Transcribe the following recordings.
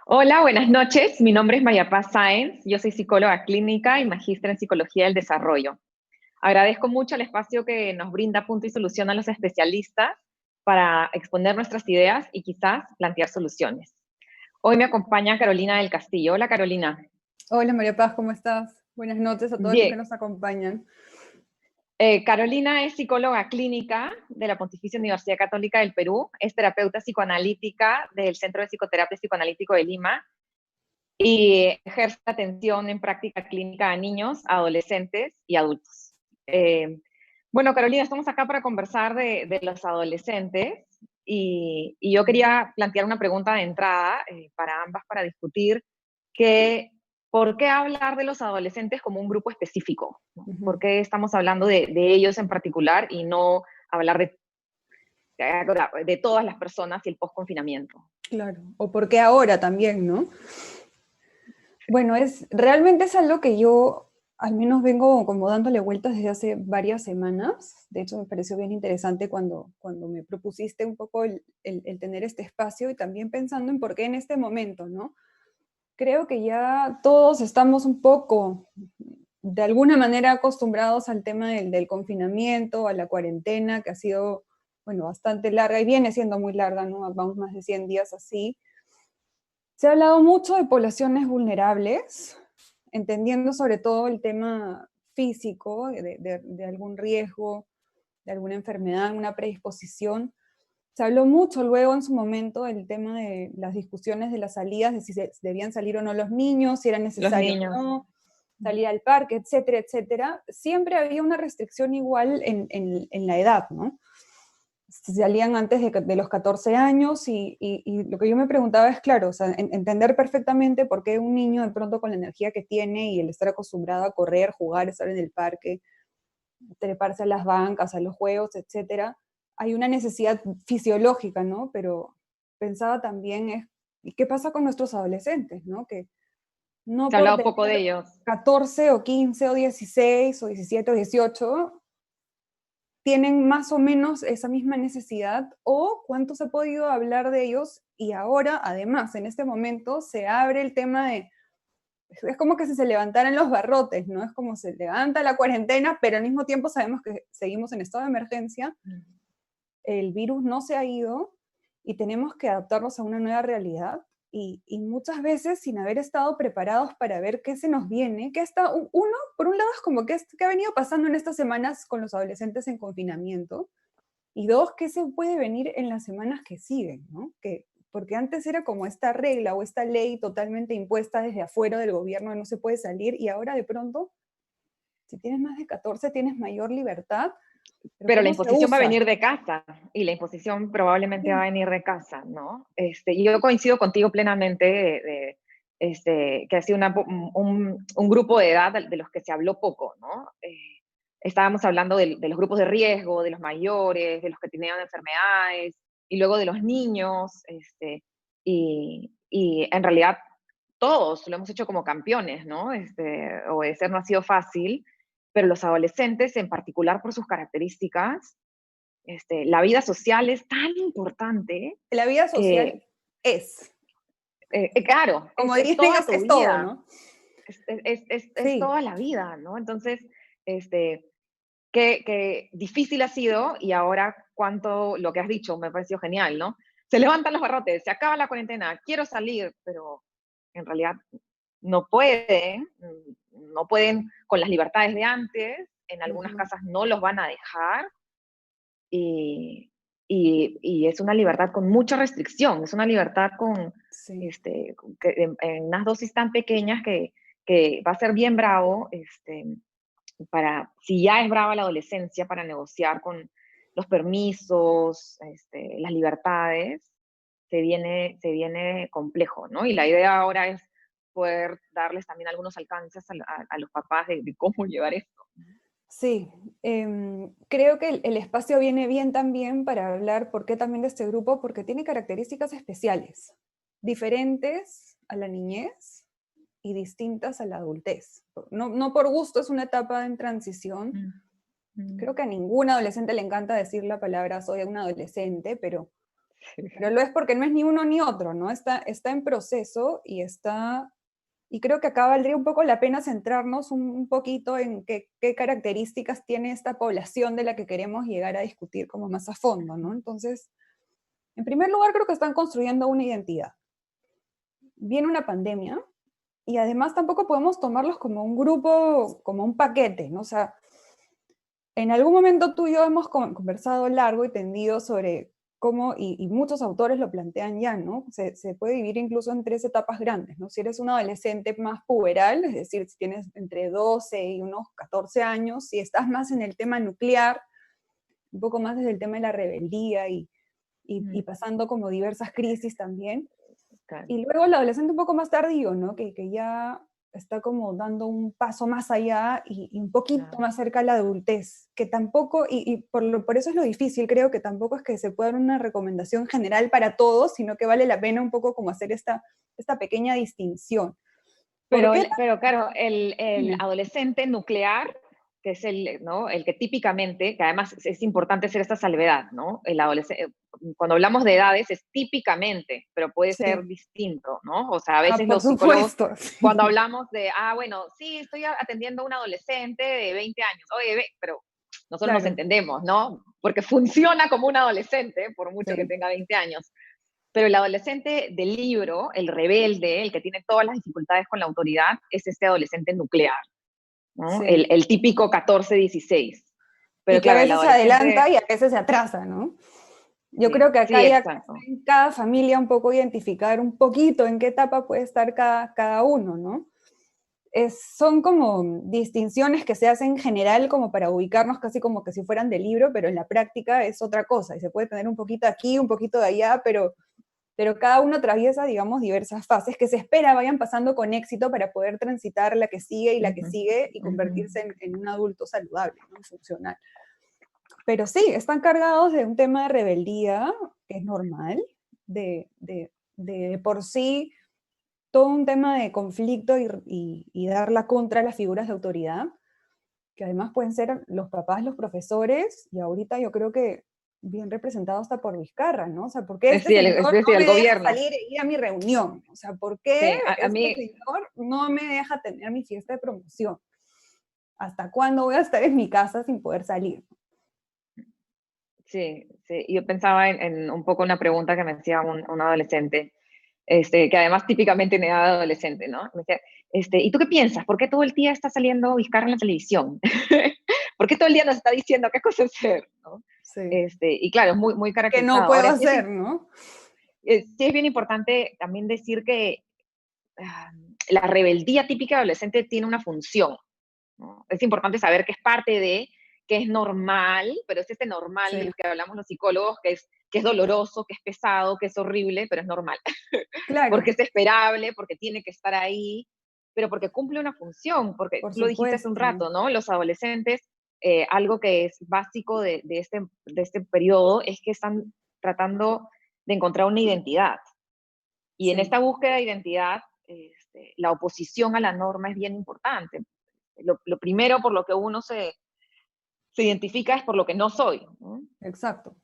Hola, buenas noches. Mi nombre es Maya Paz Sáenz. Yo soy psicóloga clínica y magíster en psicología del desarrollo. Agradezco mucho el espacio que nos brinda Punto y Solución a los especialistas para exponer nuestras ideas y quizás plantear soluciones. Hoy me acompaña Carolina del Castillo. Hola, Carolina. Hola María Paz, ¿cómo estás? Buenas noches a todos los que Bien. nos acompañan. Carolina es psicóloga clínica de la Pontificia Universidad Católica del Perú, es terapeuta psicoanalítica del Centro de Psicoterapia Psicoanalítico de Lima y ejerce atención en práctica clínica a niños, adolescentes y adultos. Bueno, Carolina, estamos acá para conversar de los adolescentes y yo quería plantear una pregunta de entrada para ambas para discutir que ¿por qué hablar de los adolescentes como un grupo específico? ¿No? ¿Por qué estamos hablando de ellos en particular y no hablar de todas las personas y el post-confinamiento? Claro, o porque ahora también, ¿no? Bueno, realmente es algo que yo al menos vengo como dándole vueltas desde hace varias semanas. De hecho, me pareció bien interesante cuando me propusiste un poco el tener este espacio y también pensando en por qué en este momento, ¿no? Creo que ya todos estamos un poco, de alguna manera, acostumbrados al tema del confinamiento, a la cuarentena, que ha sido, bueno, bastante larga y viene siendo muy larga, ¿no? Vamos más de 100 días así. Se ha hablado mucho de poblaciones vulnerables, entendiendo sobre todo el tema físico, de algún riesgo, de alguna enfermedad, una predisposición. Se habló mucho luego en su momento del tema de las discusiones de las salidas, de si debían salir o no los niños, si era Los necesario o niños. no, salir al parque, etcétera, etcétera. Siempre había una restricción igual en la edad, ¿no? Salían antes de los 14 años y lo que yo me preguntaba es, claro, o sea, entender perfectamente por qué un niño de pronto con la energía que tiene y el estar acostumbrado a correr, jugar, estar en el parque, treparse a las bancas, a los juegos, etcétera, hay una necesidad fisiológica, ¿no? Pero pensaba también ¿y qué pasa con nuestros adolescentes, ¿no? Que no Se ha por hablado poco de tener ellos. 14 o 15 o 16 o 17 o 18 tienen más o menos esa misma necesidad, o cuánto se ha podido hablar de ellos, y ahora, además, en este momento, se abre el tema es como que si se levantaran los barrotes, ¿no? Es como se levanta la cuarentena, pero al mismo tiempo sabemos que seguimos en estado de emergencia, el virus no se ha ido y tenemos que adaptarnos a una nueva realidad y muchas veces sin haber estado preparados para ver qué se nos viene, que hasta uno, por un lado es como que ha venido pasando en estas semanas con los adolescentes en confinamiento, y dos, qué se puede venir en las semanas que siguen, ¿no? Porque antes era como esta regla o esta ley totalmente impuesta desde afuera del gobierno, no se puede salir, y ahora de pronto, si tienes más de 14, tienes mayor libertad, pero Pero la ¿cómo se imposición va a usa? venir de casa y la imposición probablemente va a Sí. venir de casa, ¿no? Y yo coincido contigo plenamente que ha sido un grupo de edad de los que se habló poco, ¿no? Estábamos hablando de los grupos de riesgo, de los mayores, de los que tenían enfermedades, y luego de los niños, y en realidad todos lo hemos hecho como campeones, ¿no? Obedecer no ha sido fácil, pero los adolescentes, en particular por sus características, la vida social es tan importante La vida que, social es, claro, como es dirían toda ellos, tu es todo, vida, ¿no? es Sí. toda la vida, ¿no? Entonces, este, qué difícil ha sido y ahora cuánto, lo que has dicho, me ha parecido genial, ¿no? Se levantan los barrotes, se acaba la cuarentena, quiero salir, pero en realidad no pueden con las libertades de antes, en algunas Ujú. casas no los van a dejar y, y es una libertad con mucha restricción, es una libertad Sí. en unas dosis tan pequeñas que va a ser bien bravo, si ya es brava la adolescencia para negociar con los permisos, las libertades, se viene complejo, ¿no? Y la idea ahora es poder darles también algunos alcances a los papás de cómo llevar esto. Sí, creo que el espacio viene bien también para hablar por qué también de este grupo, porque tiene características especiales, diferentes a la niñez y distintas a la adultez. No por gusto, es una etapa en transición. Mm, mm, Creo que a ningún adolescente le encanta decir la palabra soy un adolescente, pero pero lo es porque no es ni uno ni otro, ¿no? Está en proceso y creo que acá valdría un poco la pena centrarnos un poquito en qué características tiene esta población de la que queremos llegar a discutir como más a fondo, ¿no? Entonces, en primer lugar, creo que están construyendo una identidad. Viene una pandemia y además tampoco podemos tomarlos como un grupo, como un paquete, ¿no? O sea, en algún momento tú y yo hemos conversado largo y tendido sobre cómo, y muchos autores lo plantean ya, ¿no? Se puede vivir incluso en 3 etapas grandes, ¿no? Si eres un adolescente más puberal, es decir, si tienes entre 12 y unos 14 años, si estás más en el tema nuclear, un poco más desde el tema de la rebeldía y pasando como diversas crisis también. Claro. Y luego el adolescente un poco más tardío, ¿no? Que ya está como dando un paso más allá y un poquito más cerca a la adultez, que tampoco, por eso es lo difícil, creo que tampoco es que se pueda dar una recomendación general para todos, sino que vale la pena un poco como hacer esta pequeña distinción. ¿Por qué? Pero claro, el Dime. adolescente nuclear, que es ¿no? El que típicamente, que además es importante hacer esta salvedad, ¿no? Cuando hablamos de edades es típicamente, pero puede ser Sí. distinto, ¿no? O sea, a veces Por los psicólogos, supuesto. cuando hablamos de, bueno, sí, estoy atendiendo a un adolescente de 20 años, oye, pero nosotros nos Claro. entendemos, ¿no? Porque funciona como un adolescente, por mucho que Sí. tenga 20 años. Pero el adolescente del libro, el rebelde, el que tiene todas las dificultades con la autoridad, es este adolescente nuclear, ¿no? Sí. El típico 14-16. Y Pero que a claro, el veces se adelanta adolescente, y a veces se atrasa, ¿no? Yo creo sí, que acá sí, ya está exacto. en cada familia un poco identificar un poquito en qué etapa puede estar cada uno, ¿no? Son como distinciones que se hacen en general como para ubicarnos casi como que si fueran de libro, pero en la práctica es otra cosa y se puede tener un poquito aquí, un poquito de allá, pero cada uno atraviesa, digamos, diversas fases que se espera vayan pasando con éxito para poder transitar la que sigue y la que Ujú, sigue y ujú. convertirse en un adulto saludable, ¿no? Funcional. Pero sí, están cargados de un tema de rebeldía, que es normal, de por sí todo un tema de conflicto y dar la contra a las figuras de autoridad, que además pueden ser los papás, los profesores, y ahorita yo creo que bien representado hasta por Vizcarra, ¿no? O sea, ¿por qué este Sí, señor sí, no el me deja gobierno. salir e ir a mi reunión? O sea, ¿por qué Sí, a este mí, señor no me deja tener mi fiesta de promoción? ¿Hasta cuándo voy a estar en mi casa sin poder salir? sí, sí. Yo pensaba en un poco una pregunta que me hacía un adolescente, que además típicamente me da adolescente, ¿no? Me decía, ¿y tú qué piensas? ¿Por qué todo el día está saliendo Vizcarra en la televisión? ¿Por qué todo el día nos está diciendo qué cosa hacer? ¿No? Sí. Y claro, es muy, muy Que no caracterizado. puedo Ahora, hacer, ¿no? sí es bien importante también decir que ah, la rebeldía típica de adolescente tiene una función, ¿no? Es importante saber que es parte de, que es normal, pero es este normal Sí, del que hablamos los psicólogos, que es doloroso, que es pesado, que es horrible, pero es normal. Porque claro, es esperable, porque tiene que estar ahí, pero porque cumple una función, porque por tú lo dijiste hace un supuesto. rato, ¿no? Los adolescentes, algo que es básico de este periodo es que están tratando de encontrar una identidad. Y en Sí, esta búsqueda de identidad, la oposición a la norma es bien importante. Lo primero por lo que uno se identifica es por lo que no soy, ¿no? exacto.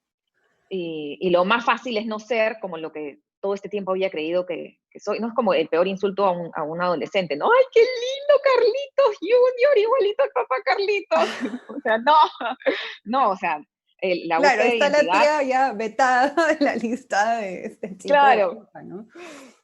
Y lo más fácil es no ser como lo que todo este tiempo había creído que soy. No es como el peor insulto a un adolescente, ¿no? ¡Ay, qué lindo Carlitos Junior, igualito al papá Carlitos! O sea, no, no, o sea, la Claro, búsqueda de está la identidad, tía ya vetada de la lista de este tipo de claro, cosas, ¿no?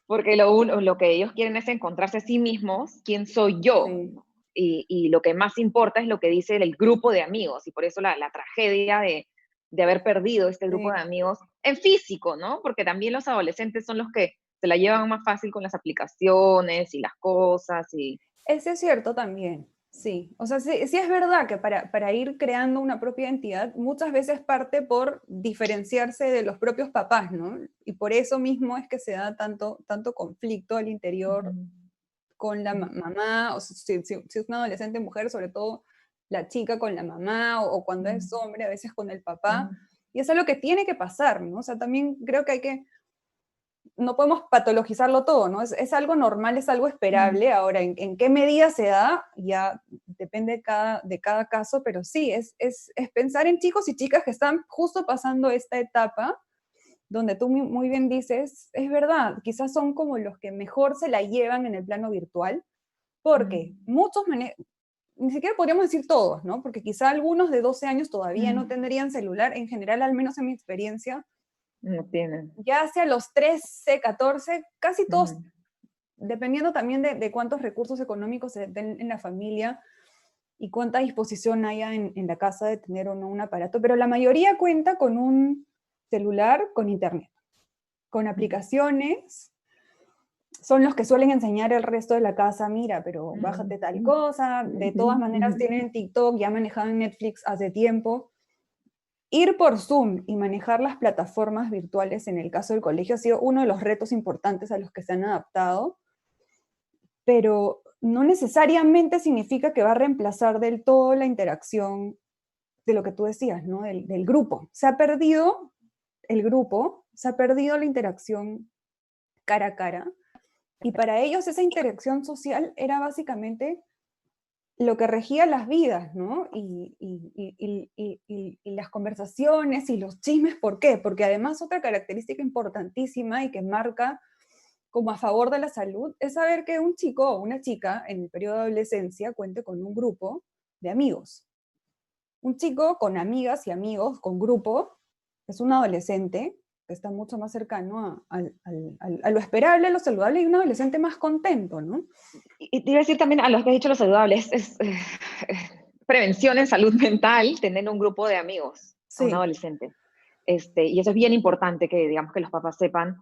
porque lo que ellos quieren es encontrarse a sí mismos, quién soy yo, Sí, ¿no? Y lo que más importa es lo que dice el grupo de amigos, y por eso la tragedia de haber perdido este grupo de sí. amigos en físico, ¿no? Porque también los adolescentes son los que se la llevan más fácil con las aplicaciones y las cosas, y Ese es cierto también, sí. O sea, sí, sí es verdad que para ir creando una propia identidad, muchas veces parte por diferenciarse de los propios papás, ¿no? Y por eso mismo es que se da tanto conflicto al interior ujú, con la ujú, mamá, o si es una adolescente mujer, sobre todo la chica con la mamá, o cuando ujú, es hombre, a veces con el papá. ujú, Y es algo que tiene que pasar, ¿no? O sea, también creo que no podemos patologizarlo todo, ¿no? Es algo normal, es algo ujú. esperable. Ahora, ¿en qué medida se da? Ya depende de cada caso, pero sí, es pensar en chicos y chicas que están justo pasando esta etapa donde tú muy bien dices, es verdad, quizás son como los que mejor se la llevan en el plano virtual, porque muchos, ni siquiera podríamos decir todos, ¿no? Porque quizá algunos de 12 años todavía no tendrían celular, en general, al menos en mi experiencia. No tienen. Ya hacia los 13, 14, casi todos, dependiendo también de cuántos recursos económicos se den en la familia y cuánta disposición haya en la casa de tener o no un aparato, pero la mayoría cuenta con un celular con internet, con aplicaciones. Son los que suelen enseñar el resto de la casa, mira, pero bájate tal cosa, de todas maneras tienen TikTok, ya manejaban Netflix hace tiempo. Ir por Zoom y manejar las plataformas virtuales en el caso del colegio ha sido uno de los retos importantes a los que se han adaptado, pero no necesariamente significa que va a reemplazar del todo la interacción de lo que tú decías, ¿no? Del grupo. Se ha perdido el grupo, se ha perdido la interacción cara a cara, y para ellos esa interacción social era básicamente lo que regía las vidas, ¿no? Y las conversaciones y los chismes, ¿por qué? Porque además otra característica importantísima y que marca como a favor de la salud es saber que un chico o una chica en el periodo de adolescencia cuente con un grupo de amigos. Un chico con amigas y amigos, con grupo, es un adolescente que está mucho más cercano a lo esperable, a lo saludable, y un adolescente más contento, ¿no? Y te iba a decir también a los que has dicho lo saludable, prevención en salud mental, tener un grupo de amigos a un Sí, adolescente. Y eso es bien importante que, digamos, que los papás sepan,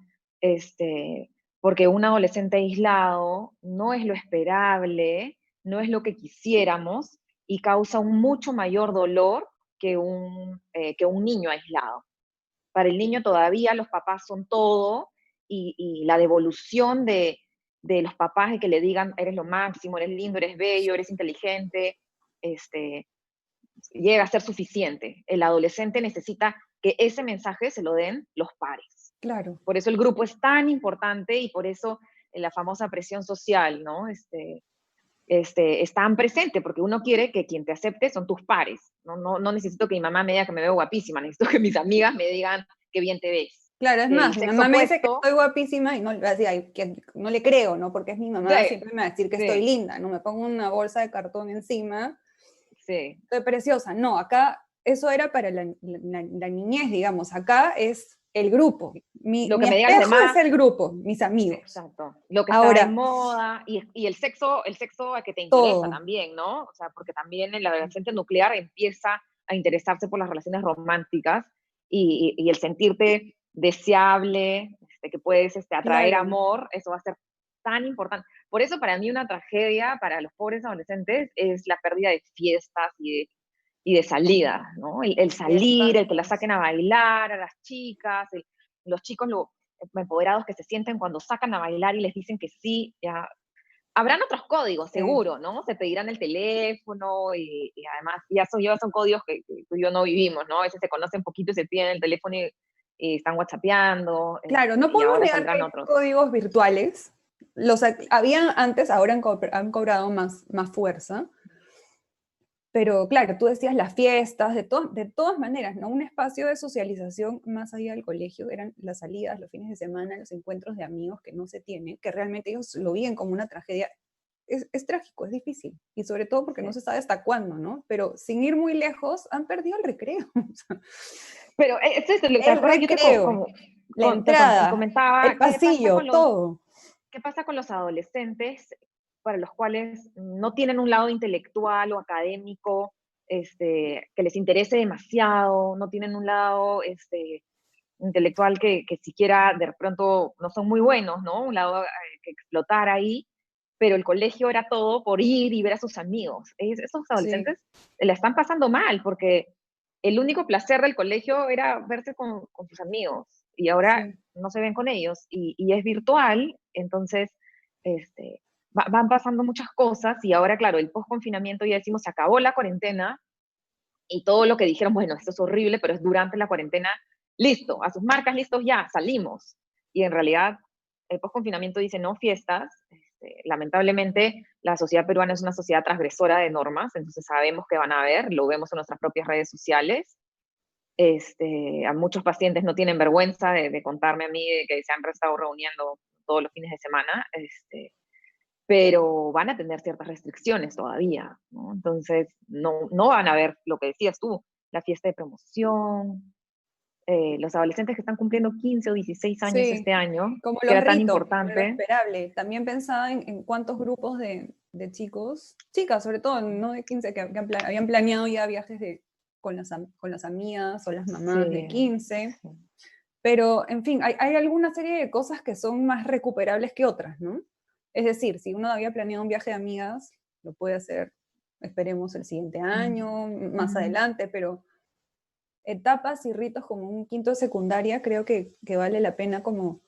porque un adolescente aislado no es lo esperable, no es lo que quisiéramos y causa un mucho mayor dolor que un niño aislado. Para el niño todavía los papás son todo y la devolución de los papás de que le digan, eres lo máximo, eres lindo, eres bello, eres inteligente, llega a ser suficiente. El adolescente necesita que ese mensaje se lo den los pares. claro. Por eso el grupo es tan importante y por eso la famosa presión social, ¿no? Es tan presente, porque uno quiere que quien te acepte son tus pares. No necesito que mi mamá me diga que me veo guapísima, necesito que mis amigas me digan qué bien te ves. Claro, es El más, mi sexo mamá me dice que opuesto, estoy guapísima y no, así, que no le creo, ¿no? Porque es mi mamá, sí, siempre me va a decir que estoy sí, linda, ¿no? Me pongo una bolsa de cartón encima, sí. estoy preciosa. No, acá eso era para la niñez, digamos. Acá es el grupo. Lo que Mi me digan los espejo es demás, el grupo, mis amigos. exacto. Lo que está de Ahora, moda y el sexo a que te interesa todo. también, ¿no? O sea, porque también el adolescente nuclear empieza a interesarse por las relaciones románticas y el sentirte deseable, que puedes atraer Claro, amor, eso va a ser tan importante. Por eso para mí una tragedia para los pobres adolescentes es la pérdida de fiestas y de salidas, ¿no? El salir, fiestas, el que la saquen a bailar a las chicas, los chicos empoderados que se sienten cuando sacan a bailar y les dicen que sí, ya. Habrán otros códigos, sí. seguro, ¿no? Se pedirán el teléfono y además ya son códigos que tú y yo no vivimos, ¿no? A veces se conocen poquito y se piden el teléfono y están whatsappeando, Claro, no y podemos ahora negar que saldrán hay otros. códigos virtuales. Habían antes, ahora han cobrado más fuerza. Pero claro, tú decías las fiestas, de todas maneras, ¿no? Un espacio de socialización más allá del colegio eran las salidas, los fines de semana, los encuentros de amigos que no se tienen, que realmente ellos lo viven como una tragedia. Es trágico, es difícil, y sobre todo porque no Sí. se sabe hasta cuándo, ¿no? Pero sin ir muy lejos, han perdido el recreo. O sea, Pero ¿te el acuerdas? Yo recreo, la entrada, comentaba el pasillo, todo. qué pasa con los adolescentes para los cuales no tienen un lado intelectual o académico que les interese demasiado, no tienen un lado intelectual que siquiera de pronto no son muy buenos, ¿no? Un lado que explotar ahí, pero el colegio era todo por ir y ver a sus amigos. Esos Sí, adolescentes la están pasando mal porque el único placer del colegio era verse con sus amigos y ahora sí. no se ven con ellos y es virtual, entonces van pasando muchas cosas y ahora, claro, el post-confinamiento ya decimos, se acabó la cuarentena y todo lo que dijeron, bueno, esto es horrible, pero es durante la cuarentena, listo, a sus marcas, listos ya, salimos. Y en realidad, el post-confinamiento dice no fiestas. Lamentablemente, la sociedad peruana es una sociedad transgresora de normas, entonces sabemos que van a haber, lo vemos en nuestras propias redes sociales. A muchos pacientes no tienen vergüenza de contarme a mí de que se han estado reuniendo todos los fines de semana, pero van a tener ciertas restricciones todavía, ¿no? Entonces, no van a ver lo que decías tú, la fiesta de promoción, los adolescentes que están cumpliendo 15 o 16 años Sí, este año, como que los era tan ritos, lo importante. esperable. También pensaba en cuántos grupos de chicos, chicas sobre todo, no de 15, habían planeado ya viajes con las amigas o las mamás de Sí, 15. sí, Pero, en fin, hay alguna serie de cosas que son más recuperables que otras, ¿no? Es decir, si uno había planeado un viaje de amigas, lo puede hacer, esperemos, el siguiente año, más ujú, adelante, pero etapas y ritos como un quinto de secundaria, creo que vale la pena como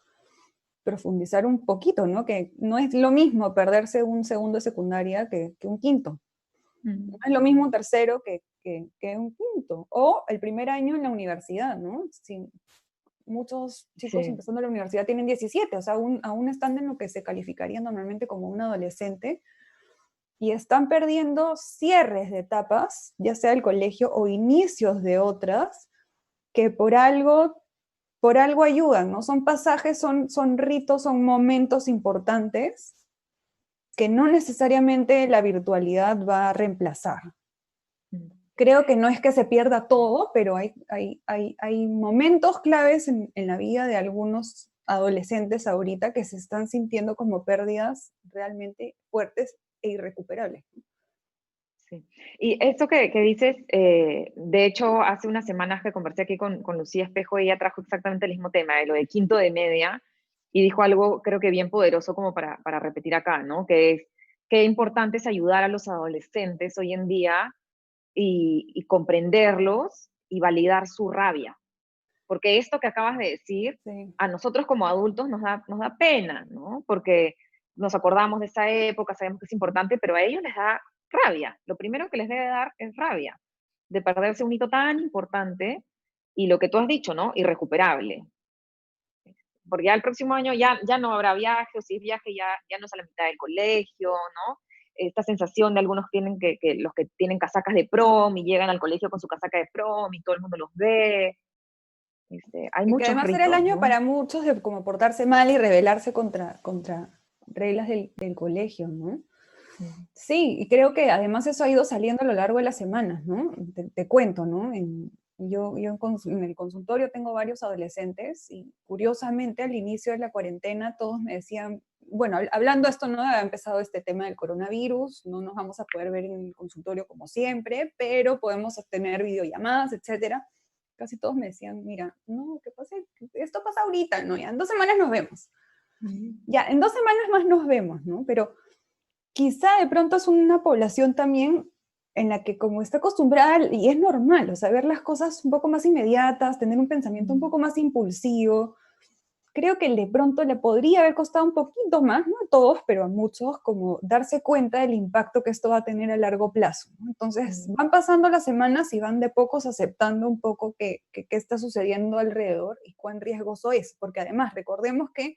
profundizar un poquito, ¿no? Que no es lo mismo perderse un segundo de secundaria que un quinto. No ujú. es lo mismo un tercero que un quinto. O el primer año en la universidad, ¿no? Si muchos chicos Sí, empezando la universidad tienen 17, o sea, aún están en lo que se calificaría normalmente como un adolescente y están perdiendo cierres de etapas, ya sea del colegio o inicios de otras, que por algo ayudan, ¿no? Son pasajes, son ritos, son momentos importantes que no necesariamente la virtualidad va a reemplazar. mm, Creo que no es que se pierda todo, pero hay momentos claves en la vida de algunos adolescentes ahorita que se están sintiendo como pérdidas realmente fuertes e irrecuperables. sí. Y esto que dices, de hecho, hace unas semanas que conversé aquí con Lucía Espejo, ella trajo exactamente el mismo tema, de lo de quinto de media, y dijo algo creo que bien poderoso como para repetir acá, ¿no? Que es qué importante es ayudar a los adolescentes hoy en día y comprenderlos y validar su rabia. Porque esto que acabas de decir, Sí. a nosotros como adultos nos da pena, ¿no? Porque nos acordamos de esa época, sabemos que es importante, pero a ellos les da rabia. Lo primero que les debe dar es rabia de perderse un hito tan importante y lo que tú has dicho, ¿no? Irrecuperable. Porque ya el próximo año ya no habrá viaje, o si es viaje ya no es a la mitad del colegio, ¿no? Esta sensación de algunos tienen que los que tienen casacas de prom y llegan al colegio con su casaca de prom y todo el mundo los ve. Hay Y que muchos además era el ritos, año ¿no? para muchos de como portarse mal y rebelarse contra reglas del colegio, ¿no? Mm. Sí, y creo que además eso ha ido saliendo a lo largo de las semanas, ¿no? Te cuento, ¿no? Yo en el consultorio tengo varios adolescentes y curiosamente al inicio de la cuarentena todos me decían, bueno, hablando esto, ¿no? Ha empezado este tema del coronavirus, no nos vamos a poder ver en el consultorio como siempre, pero podemos tener videollamadas, etcétera. Casi todos me decían, mira, no, ¿qué pasa? Esto pasa ahorita, ¿no? Ya en 2 semanas nos vemos. Mm. Ya, en 2 semanas más nos vemos, ¿no? Pero quizá de pronto es una población también en la que como está acostumbrada, y es normal, o sea, ver las cosas un poco más inmediatas, tener un pensamiento un poco más impulsivo, creo que de pronto le podría haber costado un poquito más, no a todos, pero a muchos, como darse cuenta del impacto que esto va a tener a largo plazo, ¿no? Entonces, Mm. van pasando las semanas y van de pocos aceptando un poco qué está sucediendo alrededor y cuán riesgoso es, porque además recordemos que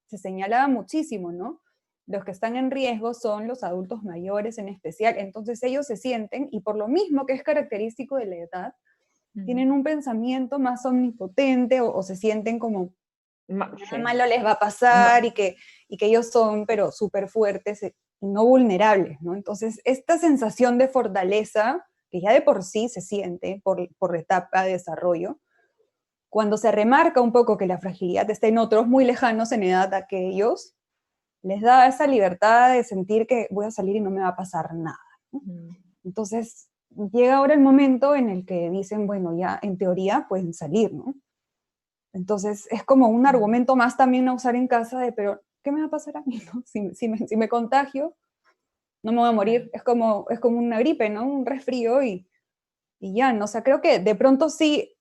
se señalaba muchísimo, ¿no? Los que están en riesgo son los adultos mayores en especial, entonces ellos se sienten, y por lo mismo que es característico de la edad, Mm. tienen un pensamiento más omnipotente o se sienten como nada Sí. malo les va a No. pasar y que ellos son, pero súper fuertes y no vulnerables, ¿no? Entonces, esta sensación de fortaleza, que ya de por sí se siente por etapa de desarrollo, cuando se remarca un poco que la fragilidad está en otros muy lejanos en edad a que ellos, les da esa libertad de sentir que voy a salir y no me va a pasar nada, ¿no? Mm. Entonces, llega ahora el momento en el que dicen, bueno, ya en teoría pueden salir, ¿no? Entonces, es como un Mm. argumento más también a usar en casa de, pero, ¿qué me va a pasar a mí, no? Si me contagio, no me voy a morir. Claro. Es como una gripe, ¿no? Un resfrío y ya, ¿no? O sea, creo que de pronto sí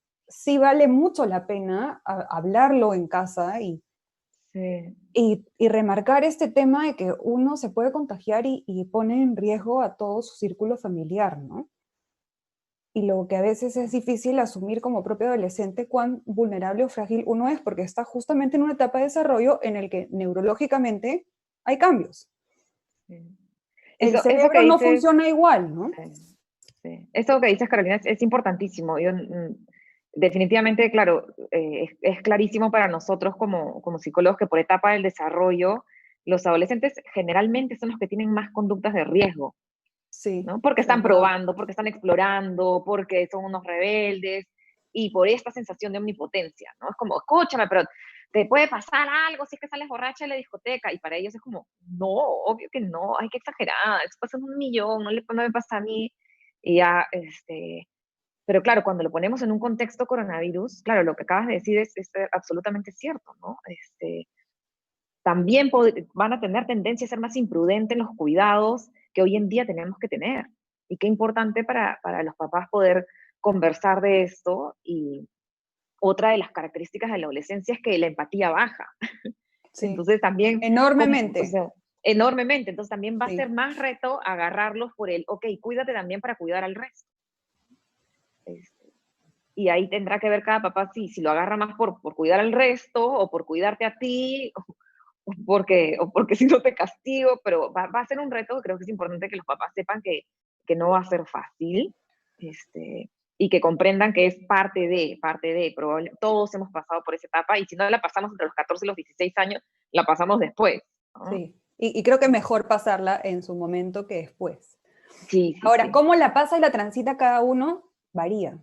vale mucho la pena hablarlo en casa Sí. y remarcar este tema de que uno se puede contagiar y pone en riesgo a todo su círculo familiar, ¿no? Y lo que a veces es difícil asumir como propio adolescente cuán vulnerable o frágil uno es, porque está justamente en una etapa de desarrollo en el que neurológicamente hay cambios. Sí. El Eso que cerebro no dices, funciona igual, ¿no? sí, sí. Eso que dices, Carolina, es importantísimo. definitivamente, claro, es clarísimo para nosotros como psicólogos que por etapa del desarrollo, los adolescentes generalmente son los que tienen más conductas de riesgo, Sí, ¿no? Porque están ¿verdad? probando, porque están explorando, porque son unos rebeldes y por esta sensación de omnipotencia, ¿no? Es como, escúchame, pero te puede pasar algo si es que sales borracha de la discoteca, y para ellos es como, no, obvio que no, hay que exagerar, eso pasa en un millón, no me pasa a mí, y ya, pero claro, cuando lo ponemos en un contexto coronavirus, claro, lo que acabas de decir es absolutamente cierto, ¿no? También van a tener tendencia a ser más imprudentes en los cuidados que hoy en día tenemos que tener. Y qué importante para los papás poder conversar de esto. Y otra de las características de la adolescencia es que la empatía baja. Sí, Entonces también, o enormemente. sea, enormemente. Entonces también va a ser Sí, más reto agarrarlos por el, ok, cuídate también para cuidar al resto. Este, y ahí tendrá que ver cada papá si lo agarra más por cuidar al resto o por cuidarte a ti, o porque si no te castigo, pero va a ser un reto. Creo que es importante que los papás sepan que no va a ser fácil, y que comprendan que es todos hemos pasado por esa etapa, y si no la pasamos entre los 14 y los 16 años, la pasamos después, ¿no? sí. Y creo que mejor pasarla en su momento que después. Sí, sí, Ahora, sí. cómo la pasa y la transita cada uno varía.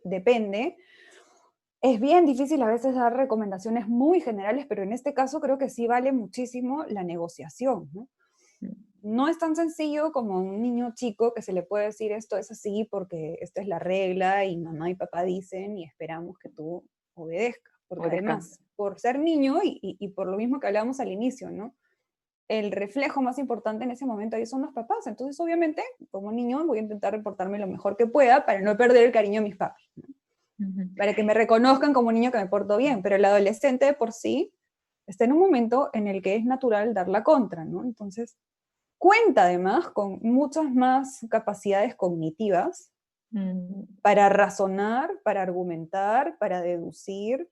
Depende. Es bien difícil a veces dar recomendaciones muy generales, pero en este caso creo que sí vale muchísimo la negociación, ¿no? No es tan sencillo como a un niño chico que se le puede decir esto es así porque esta es la regla y mamá y papá dicen y esperamos que tú obedezcas. Porque Obedezcan. además, por ser niño y por lo mismo que hablábamos al inicio, ¿no? El reflejo más importante en ese momento ahí son los papás. Entonces, obviamente, como niño voy a intentar reportarme lo mejor que pueda para no perder el cariño de mis papás, ¿no? Ujú. Para que me reconozcan como un niño que me porto bien. Pero el adolescente de por sí está en un momento en el que es natural dar la contra, ¿no? Entonces, cuenta además con muchas más capacidades cognitivas Mm. para razonar, para argumentar, para deducir,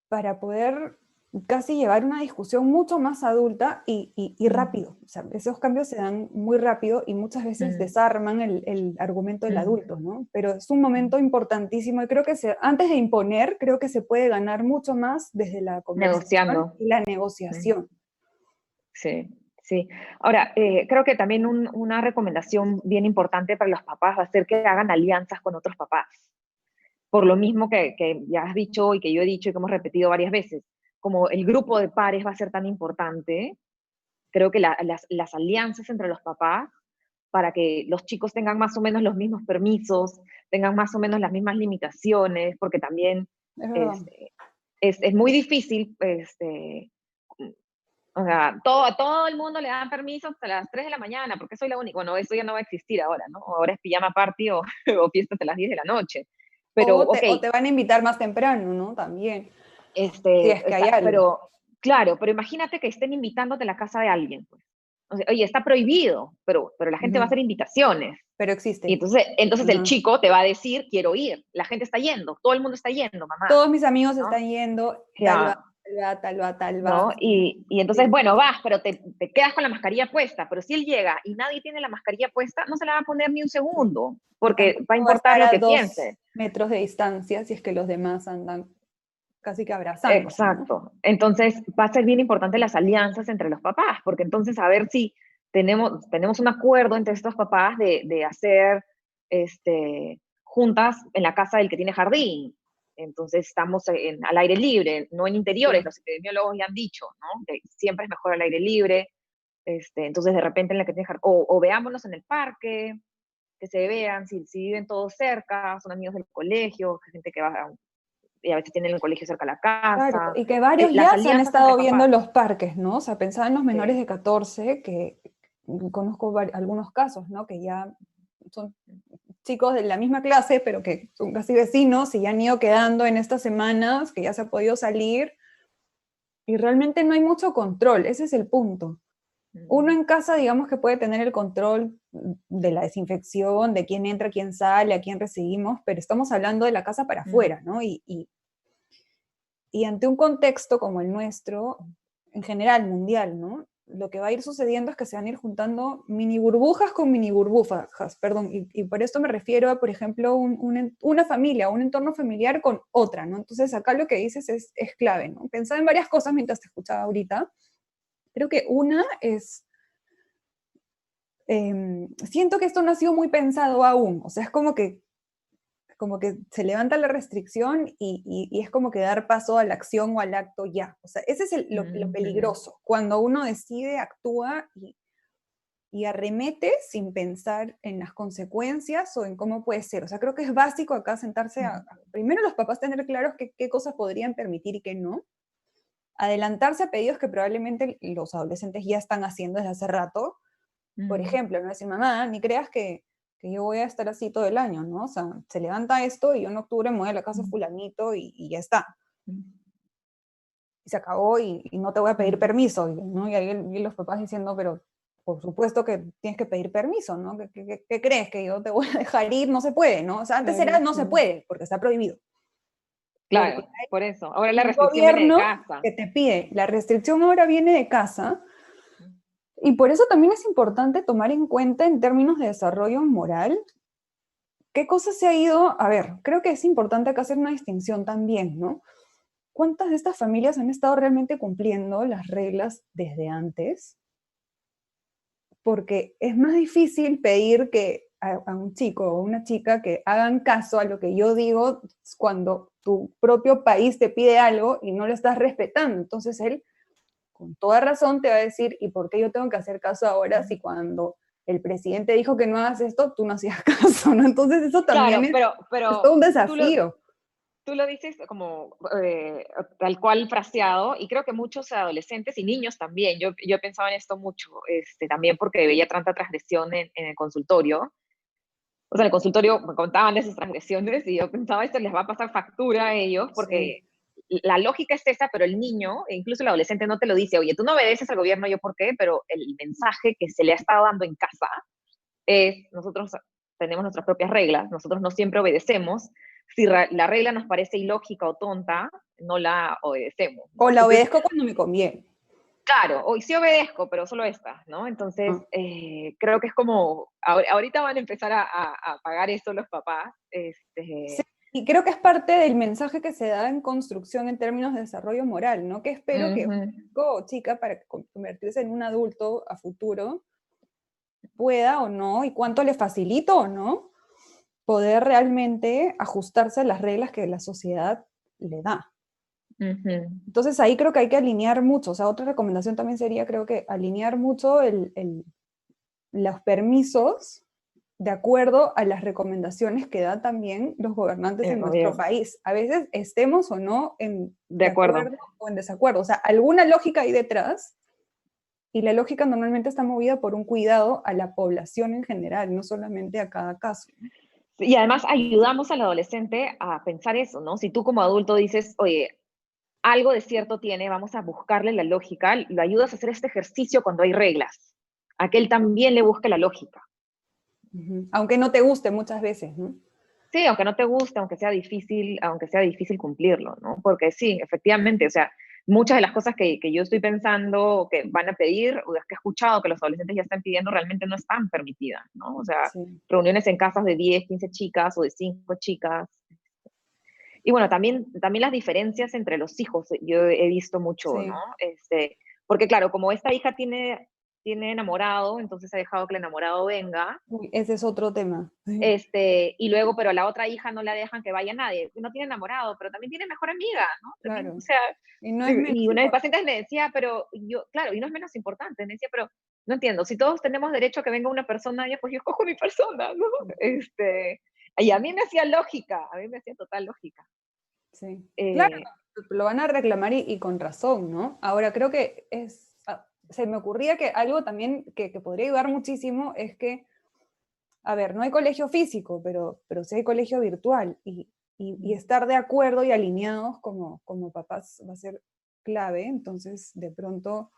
para poder casi llevar una discusión mucho más adulta y Mm. rápido. O sea, esos cambios se dan muy rápido y muchas veces Mm. desarman el argumento del Mm. adulto, ¿no? Pero es un momento importantísimo y creo que antes de imponer, creo que se puede ganar mucho más desde la conversación Negociando. y la Mm. negociación. Sí, sí. Ahora, creo que también una recomendación bien importante para los papás va a ser que hagan alianzas con otros papás. Por lo mismo que ya has dicho y que yo he dicho y que hemos repetido varias veces, como el grupo de pares va a ser tan importante, creo que las alianzas entre los papás para que los chicos tengan más o menos los mismos permisos, tengan más o menos las mismas limitaciones, porque también Es verdad. este, es muy difícil, o sea, a todo el mundo le dan permiso hasta las 3 de la mañana, porque soy la única. Bueno, eso ya no va a existir ahora, ¿no? Ahora es pijama party o fiesta hasta las 10 de la noche. Pero, ok, O te van a invitar más temprano, ¿no? También, si es que hay algo, pero, claro, pero imagínate que estén invitándote a la casa de alguien, pues. O sea, oye, está prohibido, pero la gente va a ujú, hacer invitaciones. pero Y existe. entonces el Ajá. chico te va a decir, quiero ir. La gente está yendo, todo el mundo está yendo, mamá, Todos mis amigos ¿no? están yendo, tal va, Ya, tal va, tal va, tal va. ¿no? Y entonces, Sí, bueno, vas, pero te quedas con la mascarilla puesta. Pero si él llega y nadie tiene la mascarilla puesta, no se la va a poner ni un sí. segundo, Y porque va a tampoco va a importar estar lo a que dos piense. metros de distancia si es que los demás andan casi que abrazándose, ¿no? Exacto. Entonces, va a ser bien importante las alianzas entre los papás, porque entonces a ver si tenemos un acuerdo entre estos papás de hacer juntas en la casa del que tiene jardín. Entonces, estamos al aire libre, no en interiores. Sí. Los epidemiólogos ya han dicho, ¿no? Que siempre es mejor al aire libre. Entonces, de repente, en la que tiene jardín, o veámonos en el parque, que se vean, si viven todos cerca, son amigos del colegio, gente que va y a veces tienen el colegio cerca de la Claro, casa. y que varios Las ya se han alianzas entre estado viendo en papás. los parques, ¿no? O sea, pensaba en los menores Sí. de 14, que conozco algunos casos, ¿no? Que ya son chicos de la misma clase, pero que son casi vecinos y ya han ido quedando en estas semanas, que ya se ha podido salir, y realmente no hay mucho control, ese es el punto. Uno en casa, digamos que puede tener el control de la desinfección, de quién entra, quién sale, a quién recibimos, pero estamos hablando de la casa para Mm. afuera, ¿no? Y ante un contexto como el nuestro, en general mundial, ¿no? lo que va a ir sucediendo es que se van a ir juntando mini burbujas con mini burbujas, perdón, y por esto me refiero a, por ejemplo, una familia, un entorno familiar con otra, ¿no? Entonces acá lo que dices es clave, ¿no? Pensaba en varias cosas mientras te escuchaba ahorita. Creo que una es, siento que esto no ha sido muy pensado aún, o sea, es como que se levanta la restricción y es como que dar paso a la acción o al acto ya. O sea, ese es lo peligroso, cuando uno decide, actúa y arremete sin pensar en las consecuencias o en cómo puede ser. O sea, creo que es básico acá sentarse primero los papás tener claros qué cosas podrían permitir y qué no. Adelantarse a pedidos que probablemente los adolescentes ya están haciendo desde hace rato. Por ejemplo, no decir, mamá, ni creas que yo voy a estar así todo el año, ¿no? O sea, se levanta esto y yo en octubre me voy a la casa de fulanito y ya está. Y se acabó y no te voy a pedir permiso, ¿no? Y ahí y los papás diciendo, pero por supuesto que tienes que pedir permiso, ¿no? ¿Qué crees? ¿Que yo te voy a dejar ir? No se puede, ¿no? O sea, antes era no se puede, porque está prohibido. Porque Claro, por eso. Ahora la hay un restricción viene de gobierno casa. que te pide, la restricción ahora viene de casa, y por eso también es importante tomar en cuenta en términos de desarrollo moral, qué cosas se ha ido, a ver, creo que es importante acá hacer una distinción también, ¿no? ¿Cuántas de estas familias han estado realmente cumpliendo las reglas desde antes? Porque es más difícil pedir que a un chico o una chica que hagan caso a lo que yo digo cuando tu propio país te pide algo y no lo estás respetando. Entonces él, con toda razón, te va a decir, ¿y por qué yo tengo que hacer caso ahora si cuando el presidente dijo que no hagas esto, tú no hacías caso, ¿no? Entonces eso también Claro, es todo un tú lo, desafío. tú lo dices como tal cual fraseado, y creo que muchos adolescentes y niños también, yo pensaba en esto mucho, también porque veía tanta transgresión en el consultorio. O sea, en el consultorio me contaban de esas transgresiones y yo pensaba, esto les va a pasar factura a ellos, Sí. porque la lógica es esa, pero el niño, e incluso el adolescente, no te lo dice, oye, tú no obedeces al gobierno, yo por qué, pero el mensaje que se le ha estado dando en casa es, nosotros tenemos nuestras propias reglas, nosotros no siempre obedecemos, si la regla nos parece ilógica o tonta, no la obedecemos, ¿no? O la Entonces, obedezco cuando me conviene. claro, hoy sí obedezco, pero solo esta, ¿no? Entonces, Ah. creo que es como, ahorita van a empezar a pagar eso los papás. Sí, y creo que es parte del mensaje que se da en construcción en términos de desarrollo moral, ¿no? Que espero que un chico o chica para convertirse en un adulto a futuro pueda o no, y cuánto le facilito o no, poder realmente ajustarse a las reglas que la sociedad le da. Entonces ahí creo que hay que alinear mucho, o sea, otra recomendación también sería, creo que alinear mucho los permisos de acuerdo a las recomendaciones que dan también los gobernantes en nuestro país. A veces estemos o no De de acuerdo. acuerdo o en desacuerdo. O sea, alguna lógica hay detrás, y la lógica normalmente está movida por un cuidado a la población en general, no solamente a cada caso. Y además ayudamos al adolescente a pensar eso, ¿no? Si tú como adulto dices, oye, algo de cierto tiene, vamos a buscarle la lógica, lo ayudas a hacer este ejercicio cuando hay reglas, a que él también le busque la lógica. Aunque no te guste muchas veces, ¿no? Sí, aunque no te guste, aunque sea difícil cumplirlo, ¿no? Porque sí, efectivamente, o sea, muchas de las cosas que yo estoy pensando que van a pedir, o que he escuchado que los adolescentes ya están pidiendo, realmente no están permitidas, ¿no? O sea, Sí. reuniones en casas de 10, 15 chicas o de 5 chicas. Y bueno, también las diferencias entre los hijos, yo he visto mucho, ¿no? Sí. Porque claro, como esta hija tiene enamorado, entonces ha dejado que el enamorado venga. Uy, ese es otro tema. Y luego, pero a la otra hija no la dejan que vaya nadie. No tiene enamorado, pero también tiene mejor amiga, ¿no? También, o Claro. sea, Y no es menos y una de mis importante. pacientes me decía, pero yo, claro, y no es menos importante, me decía, pero no entiendo, si todos tenemos derecho a que venga una persona, ya pues yo escojo mi persona, ¿no? Y a mí me hacía lógica, a mí me hacía total lógica. Sí. Claro, Eh, lo van a reclamar y con razón, ¿no? Ahora, creo que se me ocurría que algo también que podría ayudar muchísimo es que, a ver, no hay colegio físico, pero sí hay colegio virtual, y estar de acuerdo y alineados como papás va a ser clave. Entonces, de pronto,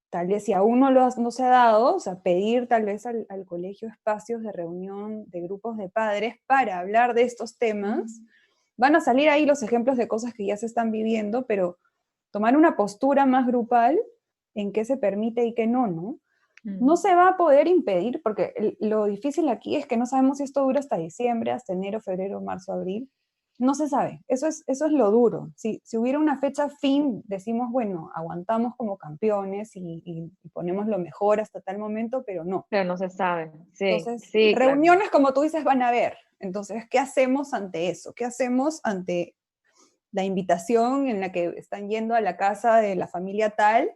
tal vez si aún no se ha dado, o sea, pedir tal vez al colegio espacios de reunión de grupos de padres para hablar de estos temas. Van a salir ahí los ejemplos de cosas que ya se están viviendo, pero tomar una postura más grupal en qué se permite y qué no, ¿no? Mm. No se va a poder impedir, porque lo difícil aquí es que no sabemos si esto dura hasta diciembre, hasta enero, febrero, marzo, abril. No se sabe. Eso es lo duro. Si hubiera una fecha fin, decimos, bueno, aguantamos como campeones y ponemos lo mejor hasta tal momento, pero no. Pero no se sabe. Sí, Entonces, sí, claro. reuniones, como tú dices, van a haber. Entonces, ¿qué hacemos ante eso? ¿Qué hacemos ante la invitación en la que están yendo a la casa de la familia tal?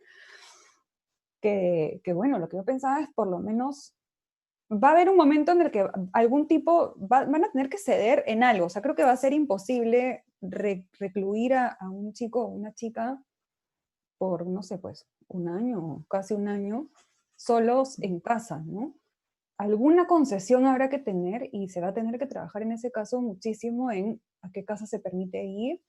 Que bueno, lo que yo pensaba es por lo menos va a haber un momento en el que algún tipo van a tener que ceder en algo. O sea, creo que va a ser imposible recluir a un chico o una chica por, no sé, pues, un año, casi un año, solos en casa, ¿no? Alguna concesión habrá que tener y se va a tener que trabajar en ese caso muchísimo en a qué casa se permite ir,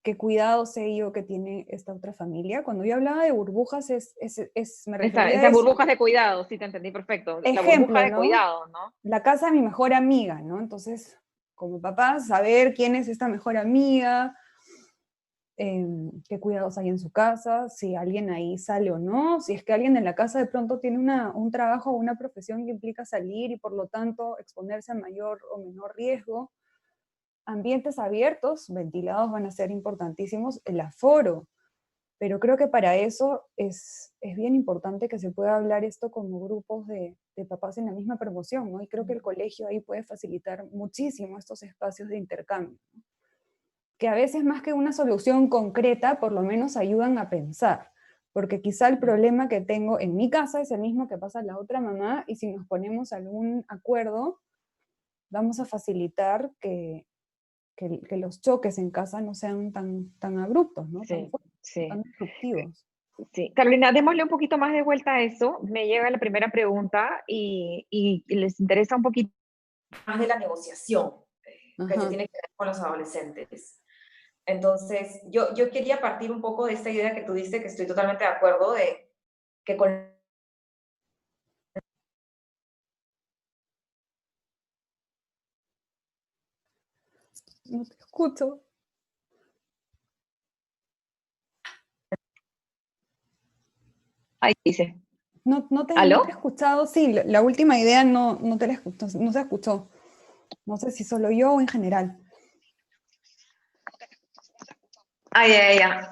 qué cuidado sé yo que tiene esta otra familia. Cuando yo hablaba de burbujas, me refería a Esas eso. burbujas de cuidado, sí te entendí perfecto. La burbuja Ejemplo, de ¿no? cuidado, ¿no? La casa de mi mejor amiga, ¿no? Entonces, como papá, saber quién es esta mejor amiga, qué cuidados hay en su casa, si alguien ahí sale o no, si es que alguien en la casa de pronto tiene un trabajo o una profesión que implica salir y por lo tanto exponerse a mayor o menor riesgo. Ambientes abiertos, ventilados van a ser importantísimos, el aforo, pero creo que para eso es bien importante que se pueda hablar esto como grupos de papás en la misma promoción, ¿no? Y creo que el colegio ahí puede facilitar muchísimo estos espacios de intercambio, ¿no? Que a veces más que una solución concreta, por lo menos ayudan a pensar, porque quizá el problema que tengo en mi casa es el mismo que pasa en la otra mamá, y si nos ponemos algún acuerdo, vamos a facilitar que los choques en casa no sean tan abruptos, ¿no? Tan Sí, fuertes, sí, tan destructivos. sí. Carolina, démosle un poquito más de vuelta a eso. Me llega la primera pregunta y les interesa un poquito más de la negociación que se Ajá. tiene que ver con los adolescentes. Entonces, yo quería partir un poco de esta idea que tú dices, que estoy totalmente de acuerdo, de que con... No te escucho. Ahí dice, No te he ¿aló? escuchado. Sí, la última idea no te la escuchó, no se escuchó. No sé si solo yo o en general. Ah, ya.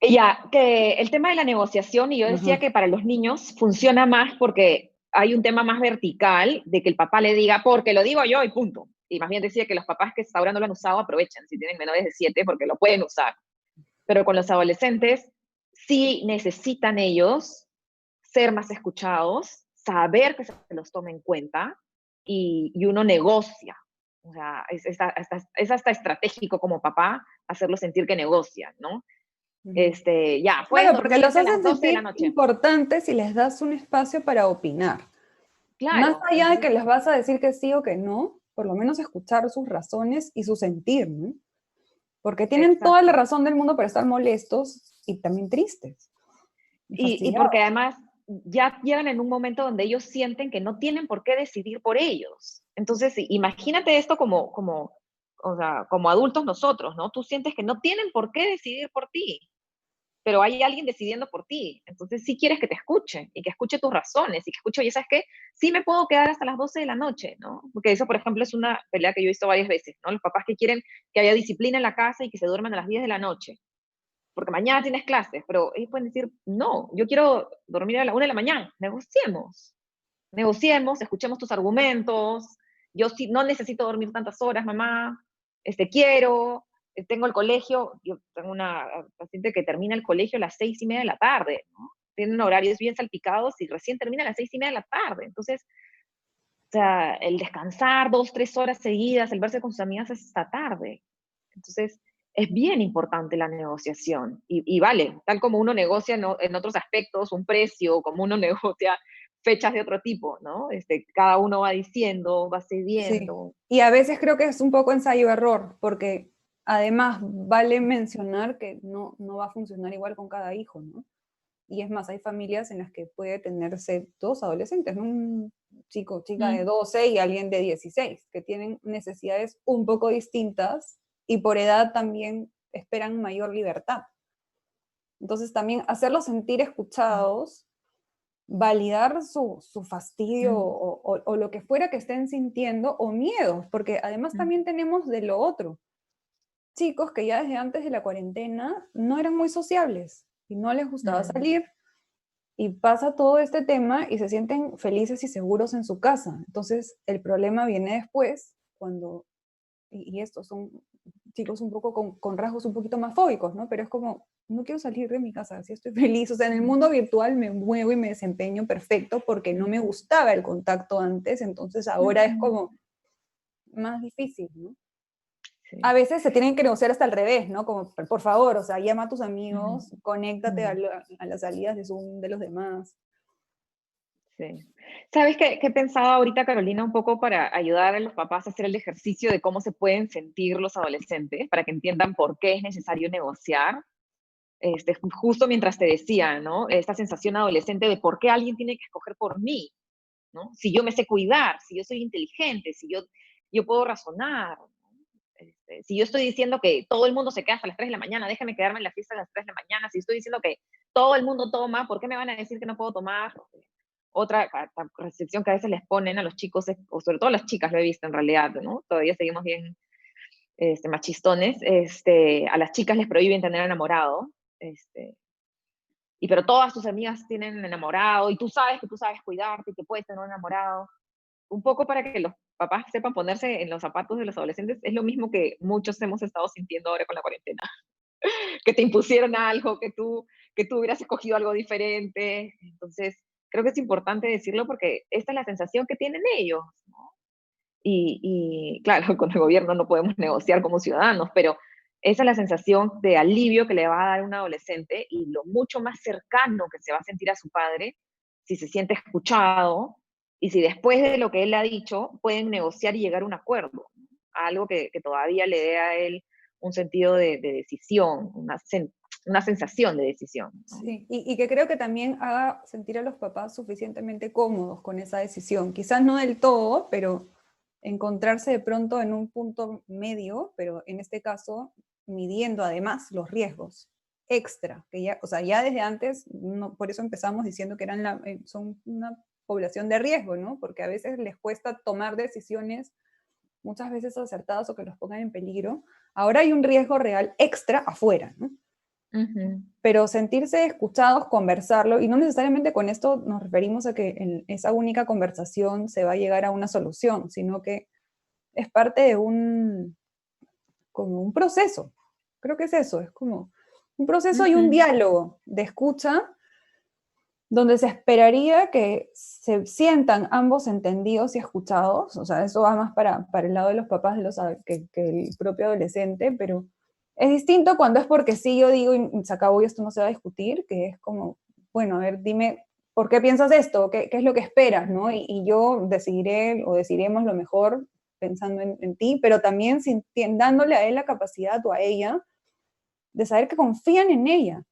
Ya, que el tema de la negociación, y yo decía Ajá. que para los niños funciona más porque hay un tema más vertical de que el papá le diga, porque lo digo yo y punto. Y más bien decía que los papás que hasta ahora no lo han usado aprovechen si tienen menores de 7 porque lo pueden usar. Pero con los adolescentes sí necesitan ellos ser más escuchados, saber que se los tome en cuenta y uno negocia. O sea, es hasta estratégico como papá hacerlo sentir que negocia, ¿no? Ujú. Ya, pueden Claro, porque dormir los hasta haces las 12 de sentir la noche. importantes y les das un espacio para opinar. Más Claro, allá de que entonces, les vas a decir que sí o que no, por lo menos escuchar sus razones y su sentir, ¿no? Porque tienen toda la exacto. razón del mundo para estar molestos y también tristes y Y porque fastidiados. además ya llegan en un momento donde ellos sienten que no tienen por qué decidir por ellos. Entonces, imagínate esto o sea, como adultos nosotros, ¿no? Tú sientes que no tienen por qué decidir por ti, pero hay alguien decidiendo por ti. Entonces, sí quieres que te escuche y que escuche tus razones y que escuche, oye, ¿sabes qué? Sí me puedo quedar hasta las 12 de la noche, ¿no? Porque eso, por ejemplo, es una pelea que yo he visto varias veces, ¿no? Los papás que quieren que haya disciplina en la casa y que se duerman a las 10 de la noche, porque mañana tienes clases, pero ellos pueden decir, no, yo quiero dormir a la 1 de la mañana, negociemos, escuchemos tus argumentos, yo sí, no necesito dormir tantas horas, mamá, quiero, tengo el colegio, yo tengo una paciente que termina el colegio a las 6:30 de la tarde, ¿no? Tienen horarios bien salpicados y recién termina a las 6:30 de la tarde, entonces, o sea, el descansar 2, 3 horas seguidas, el verse con sus amigas es hasta tarde, entonces es bien importante la negociación y vale, tal como uno negocia en otros aspectos un precio, como uno negocia fechas de otro tipo, ¿no? Cada uno va diciendo, va Sí. cediendo. Y a veces creo que es un poco ensayo-error, porque además vale mencionar que no va a funcionar igual con cada hijo, ¿no? Y es más, hay familias en las que puede tenerse dos adolescentes, ¿no? Un chico, chica de Mm. 12 y alguien de 16, que tienen necesidades un poco distintas y por edad también esperan mayor libertad. Entonces también hacerlos sentir escuchados, validar su fastidio o lo que fuera que estén sintiendo, o miedos, porque además también tenemos de lo otro. Chicos que ya desde antes de la cuarentena no eran muy sociables y no les gustaba salir, y pasa todo este tema y se sienten felices y seguros en su casa. Entonces el problema viene después, cuando, y estos son chicos un poco con rasgos un poquito más fóbicos, ¿no? Pero es como, no quiero salir de mi casa, así estoy feliz. O sea, en el mundo virtual me muevo y me desempeño perfecto porque no me gustaba el contacto antes, entonces ahora es como más difícil, ¿no? Sí. A veces se tienen que negociar hasta al revés, ¿no? Como, por favor, o sea, llama a tus amigos, conéctate a las salidas de Zoom de los demás. Sí. ¿Sabes qué he pensado ahorita, Carolina, un poco para ayudar a los papás a hacer el ejercicio de cómo se pueden sentir los adolescentes, para que entiendan por qué es necesario negociar? Justo mientras te decía, ¿no? Esta sensación adolescente de por qué alguien tiene que escoger por mí, ¿no? Si yo me sé cuidar, si yo soy inteligente, si yo puedo razonar, si yo estoy diciendo que todo el mundo se queda hasta las 3 de la mañana, déjame quedarme en la fiesta a las 3 de la mañana, si estoy diciendo que todo el mundo toma, ¿por qué me van a decir que no puedo tomar? Otra restricción que a veces les ponen a los chicos, o sobre todo a las chicas, lo he visto en realidad, ¿no? Todavía seguimos bien machistones, a las chicas les prohíben tener enamorado, pero todas tus amigas tienen enamorado, y tú sabes que tú sabes cuidarte y que puedes tener un enamorado. Un poco para que los papás sepan ponerse en los zapatos de los adolescentes, es lo mismo que muchos hemos estado sintiendo ahora con la cuarentena. Que te impusieron algo, que tú hubieras escogido algo diferente. Entonces, creo que es importante decirlo porque esta es la sensación que tienen ellos, ¿no? Y claro, con el gobierno no podemos negociar como ciudadanos, pero esa es la sensación de alivio que le va a dar un adolescente y lo mucho más cercano que se va a sentir a su padre si se siente escuchado y si después de lo que él ha dicho pueden negociar y llegar a un acuerdo, ¿no? Algo que todavía le dé a él un sentido de decisión, una sensación de decisión, ¿no? Sí, y que creo que también haga sentir a los papás suficientemente cómodos con esa decisión. Quizás no del todo, pero encontrarse de pronto en un punto medio, pero en este caso midiendo además los riesgos extra, que ya, o sea, ya desde antes, no, por eso empezamos diciendo que son una población de riesgo, ¿no? Porque a veces les cuesta tomar decisiones muchas veces acertadas o que los pongan en peligro. Ahora hay un riesgo real extra afuera, ¿no? Pero sentirse escuchados, conversarlo, y no necesariamente con esto nos referimos a que en esa única conversación se va a llegar a una solución, sino que es parte de como un proceso. Creo que es eso, es como un proceso y un diálogo de escucha donde se esperaría que se sientan ambos entendidos y escuchados. O sea, eso va más para el lado de los papás que el propio adolescente, pero es distinto cuando es porque sí yo digo y se acabó y esto no se va a discutir, que es como, bueno, a ver, dime, ¿por qué piensas esto? ¿Qué es lo que esperas? ¿No? Y yo decidiré o decidiremos lo mejor pensando en ti, pero también dándole a él la capacidad o a ella de saber que confían en ella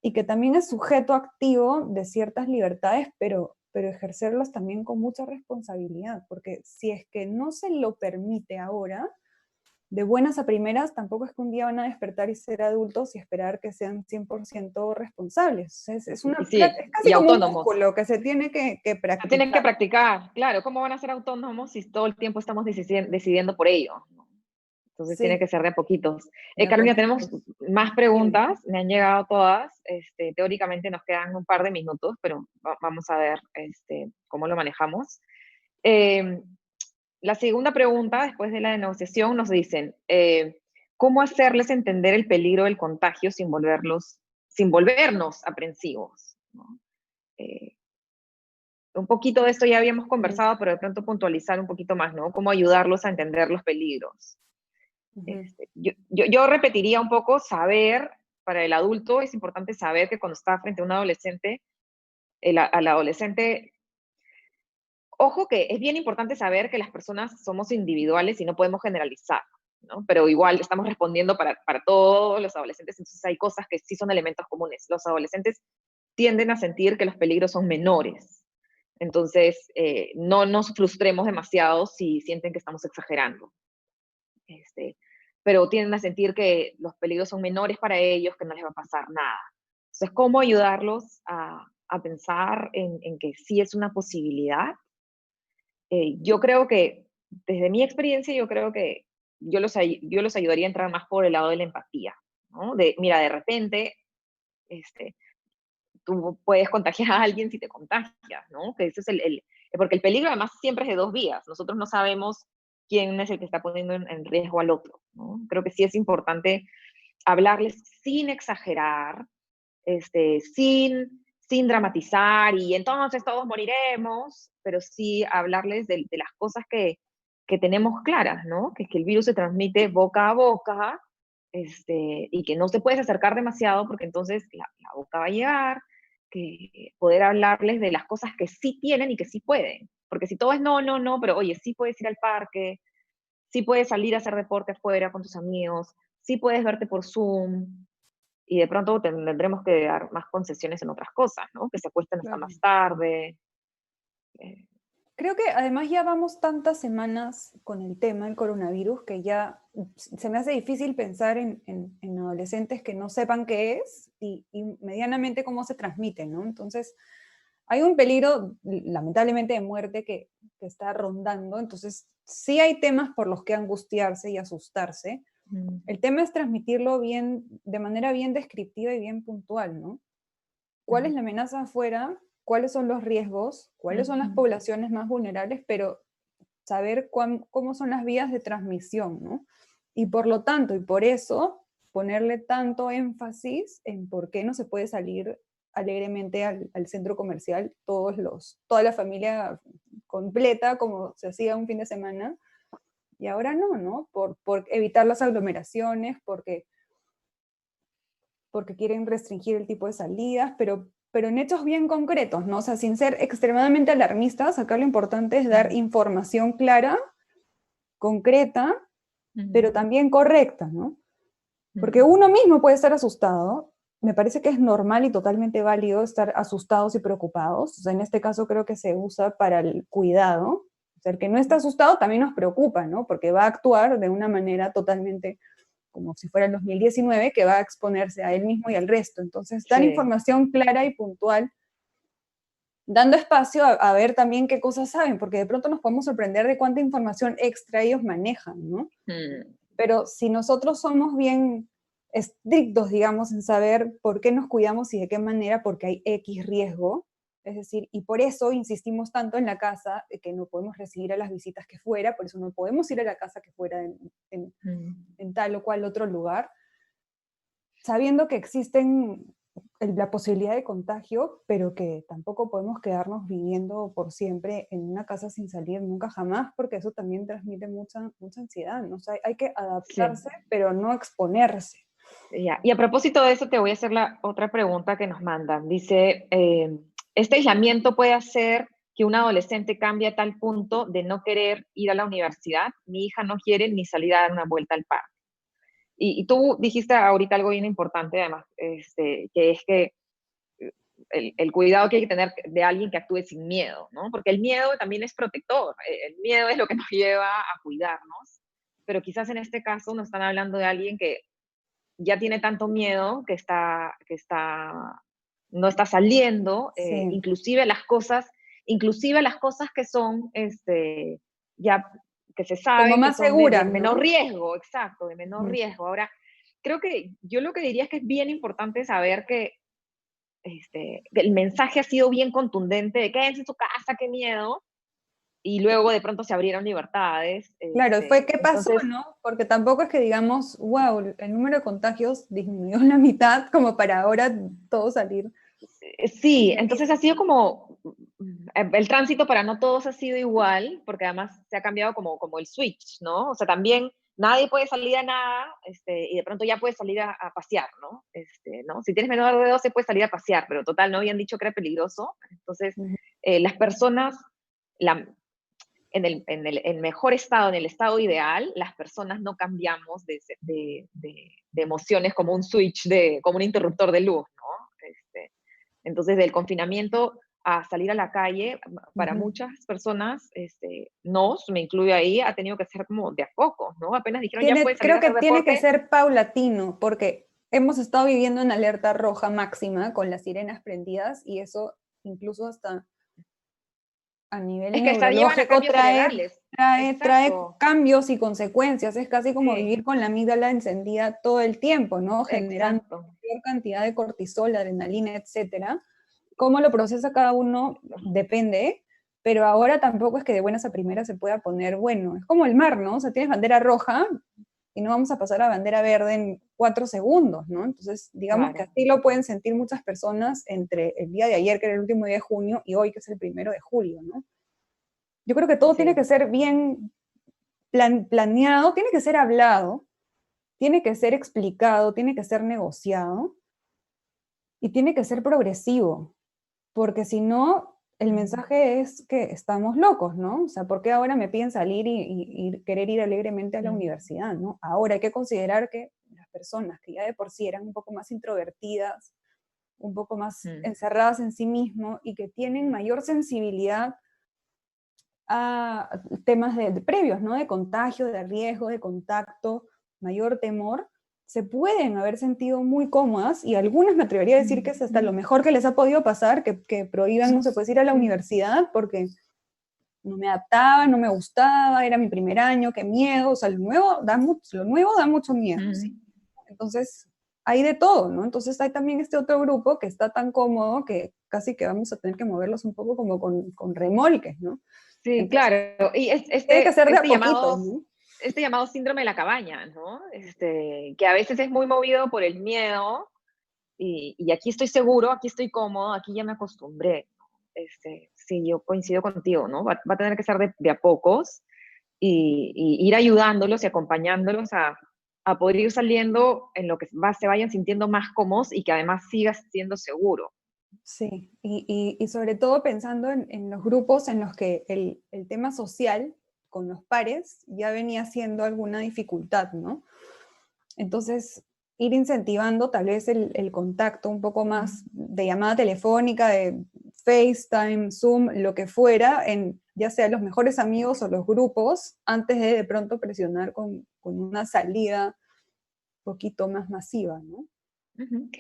y que también es sujeto activo de ciertas libertades, pero ejercerlas también con mucha responsabilidad, porque si es que no se lo permite ahora, de buenas a primeras, tampoco es que un día van a despertar y ser adultos y esperar que sean 100% responsables. Es Sí, casi y como un autónomos. músculo que se tiene que Se tienen que practicar. practicar, claro. ¿Cómo van a ser autónomos si todo el tiempo estamos decidiendo por ellos? Entonces tiene Sí, que ser de a poquitos. de a Carolina, tenemos poquitos. más preguntas, me han llegado todas. Teóricamente nos quedan un par de minutos, pero vamos a ver cómo lo manejamos. Eh, la segunda pregunta, después de la negociación, nos dicen, ¿cómo hacerles entender el peligro del contagio sin volvernos aprensivos, ¿no? Un poquito de esto ya habíamos conversado, pero de pronto puntualizar un poquito más, ¿no? Cómo ayudarlos a entender los peligros. Yo repetiría un poco, para el adulto es importante saber que cuando está frente a un adolescente, al adolescente, ojo que es bien importante saber que las personas somos individuales y no podemos generalizar, ¿no? Pero igual estamos respondiendo para todos los adolescentes, entonces hay cosas que sí son elementos comunes. Los adolescentes tienden a sentir que los peligros son menores, entonces no nos frustremos demasiado si sienten que estamos exagerando. Pero tienden a sentir que los peligros son menores para ellos, que no les va a pasar nada. Entonces, ¿cómo ayudarlos a pensar en que sí es una posibilidad? Yo creo que, desde mi experiencia, yo creo que yo los ayudaría a entrar más por el lado de la empatía, ¿no? Mira, de repente, este, tú puedes contagiar a alguien si te contagias, ¿no? Que ese es porque el peligro además siempre es de dos vías. Nosotros no sabemos quién es el que está poniendo en riesgo al otro, ¿no? Creo que sí es importante hablarles sin exagerar, sin dramatizar y entonces todos moriremos, pero sí hablarles de las cosas que tenemos claras, ¿no? Que es que el virus se transmite boca a boca, y que no te puedes acercar demasiado porque entonces la boca va a llegar, que poder hablarles de las cosas que sí tienen y que sí pueden. Porque si todo es no, no, no, pero oye, sí puedes ir al parque, sí puedes salir a hacer deporte afuera con tus amigos, sí puedes verte por Zoom, y de pronto tendremos que dar más concesiones en otras cosas, ¿no? Que se acuesten hasta Claro. más tarde. eh, Creo que además ya vamos tantas semanas con el tema del coronavirus que ya se me hace difícil pensar en adolescentes que no sepan qué es y medianamente cómo se transmite, ¿no? Entonces, hay un peligro, lamentablemente, de muerte que está rondando. Entonces, sí hay temas por los que angustiarse y asustarse. mm, El tema es transmitirlo bien, de manera bien descriptiva y bien puntual, ¿no? ¿Cuál es mm, la amenaza afuera? ¿Cuáles son los riesgos? ¿Cuáles son las mm, poblaciones más vulnerables? Pero saber cómo son las vías de transmisión, ¿no? Y por lo tanto, y por eso, ponerle tanto énfasis en por qué no se puede salir alegremente al centro comercial toda la familia completa, como se hacía un fin de semana, y ahora no, ¿no? Por evitar las aglomeraciones, porque quieren restringir el tipo de salidas, pero en hechos bien concretos, ¿no? O sea, sin ser extremadamente alarmistas, acá lo importante es dar mm, información clara, concreta, pero mm, también correcta, ¿no? Porque mm, uno mismo puede estar asustado, me parece que es normal y totalmente válido estar asustados y preocupados, o sea, en este caso creo que se usa para el cuidado, o sea, el que no está asustado también nos preocupa, ¿no? Porque va a actuar de una manera totalmente como si fuera el 2019, que va a exponerse a él mismo y al resto. Entonces, dar sí, información clara y puntual, dando espacio a ver también qué cosas saben, porque de pronto nos podemos sorprender de cuánta información extra ellos manejan, ¿no? mm, Pero si nosotros somos bien estrictos, digamos, en saber por qué nos cuidamos y de qué manera, porque hay X riesgo, es decir, y por eso insistimos tanto en la casa, de que no podemos recibir a las visitas que fuera, por eso no podemos ir a la casa que fuera en, mm. en tal o cual otro lugar, sabiendo que existen la posibilidad de contagio, pero que tampoco podemos quedarnos viviendo por siempre en una casa sin salir nunca jamás, porque eso también transmite mucha ansiedad, ¿no? O sea, hay que Sí. adaptarse, pero no exponerse. Ya. Y a propósito de eso, te voy a hacer la otra pregunta que nos mandan. Dice, ¿este aislamiento puede hacer que un adolescente cambie a tal punto de no querer ir a la universidad? Mi hija no quiere ni salir a dar una vuelta al parque. Y tú dijiste ahorita algo bien importante, además, que es que el cuidado que hay que tener de alguien que actúe sin miedo, ¿no? Porque el miedo también es protector, el miedo es lo que nos lleva a cuidarnos, pero quizás en este caso nos están hablando de alguien que ya tiene tanto miedo no está saliendo, Sí, inclusive las cosas que son, ya que se como sabe que más son de seguras, menor ¿no? riesgo, exacto, de menor Mm. riesgo. Ahora, creo que yo lo que diría es que es bien importante saber que el mensaje ha sido bien contundente de quédense en su casa, qué miedo, y luego de pronto se abrieron libertades. Claro, fue qué pasó, Entonces, ¿no? Porque tampoco es que digamos, wow, el número de contagios disminuyó en la mitad como para ahora todo salir. sí, entonces ha sido como el tránsito para no todos ha sido igual, porque además se ha cambiado como el switch, ¿no? O sea, también nadie puede salir a nada, y de pronto ya puedes salir a pasear, ¿no? ¿No? Si tienes menor de 12 puedes salir a pasear, pero total, no habían dicho que era peligroso. Entonces, Ujú. las personas, la, en el mejor estado, en el estado ideal, las personas no cambiamos de emociones como un switch, como un interruptor de luz, ¿no? Entonces, del confinamiento a salir a la calle, para Ujú. muchas personas, me incluyo ahí, ha tenido que ser como de a poco, ¿no? Apenas dijeron ya puedes salir a Creo que hacer tiene que deporte. ser paulatino, porque hemos estado viviendo en alerta roja máxima con las sirenas prendidas y eso incluso hasta a nivel Es que hasta llevan a neurológico cambios cerebrales. trae Exacto, cambios y consecuencias. Es casi como sí, vivir con la amígdala encendida todo el tiempo, ¿no? Generando exacto. mayor cantidad de cortisol, adrenalina, etcétera. Cómo lo procesa cada uno depende, pero ahora tampoco es que de buenas a primeras se pueda poner, bueno, es como el mar, ¿no? O sea, tienes bandera roja y no vamos a pasar a bandera verde en 4 segundos, ¿no? Entonces, digamos que Claro, así lo pueden sentir muchas personas entre el día de ayer, que era el último día de junio, y hoy, que es el 1 de julio, ¿no? Yo creo que todo tiene sí. que ser bien planeado, tiene que ser hablado, tiene que ser explicado, tiene que ser negociado y tiene que ser progresivo, porque si no, el Mm, mensaje es que estamos locos, ¿no? O sea, ¿por qué ahora me piden salir y querer ir alegremente a la mm, universidad, ¿no? Ahora hay que considerar que las personas que ya de por sí eran un poco más introvertidas, un poco más mm. encerradas en sí mismos y que tienen mayor sensibilidad a temas previos, ¿no? De contagio, de riesgo, de contacto, mayor temor, se pueden haber sentido muy cómodas y algunas me atrevería a decir que es hasta lo mejor que les ha podido pasar, que prohíban, no se puede ir a la universidad porque no me adaptaba, no me gustaba, era mi primer año, qué miedo, o sea, lo nuevo da mucho miedo, ¿sí? Mm. Entonces, hay de todo, ¿no? Entonces hay también este otro grupo que está tan cómodo que casi que vamos a tener que moverlos un poco como con remolques, ¿no? Sí, Entonces, claro. Y tiene que ser de a poquito, ¿no? este llamado síndrome de la cabaña, ¿no? Que a veces es muy movido por el miedo y aquí estoy seguro, aquí estoy cómodo, aquí ya me acostumbré. Sí, yo coincido contigo, ¿no? Va a tener que ser de a pocos y ir ayudándolos y acompañándolos a poder ir saliendo en lo que se vayan sintiendo más cómodos y que además sigas siendo seguro. Sí, y sobre todo pensando en los grupos en los que el tema social con los pares ya venía siendo alguna dificultad, ¿no? Entonces, ir incentivando tal vez el contacto un poco más de llamada telefónica, de FaceTime, Zoom, lo que fuera, en ya sea los mejores amigos o los grupos, antes de pronto presionar con una salida un poquito más masiva, ¿no? Ujú.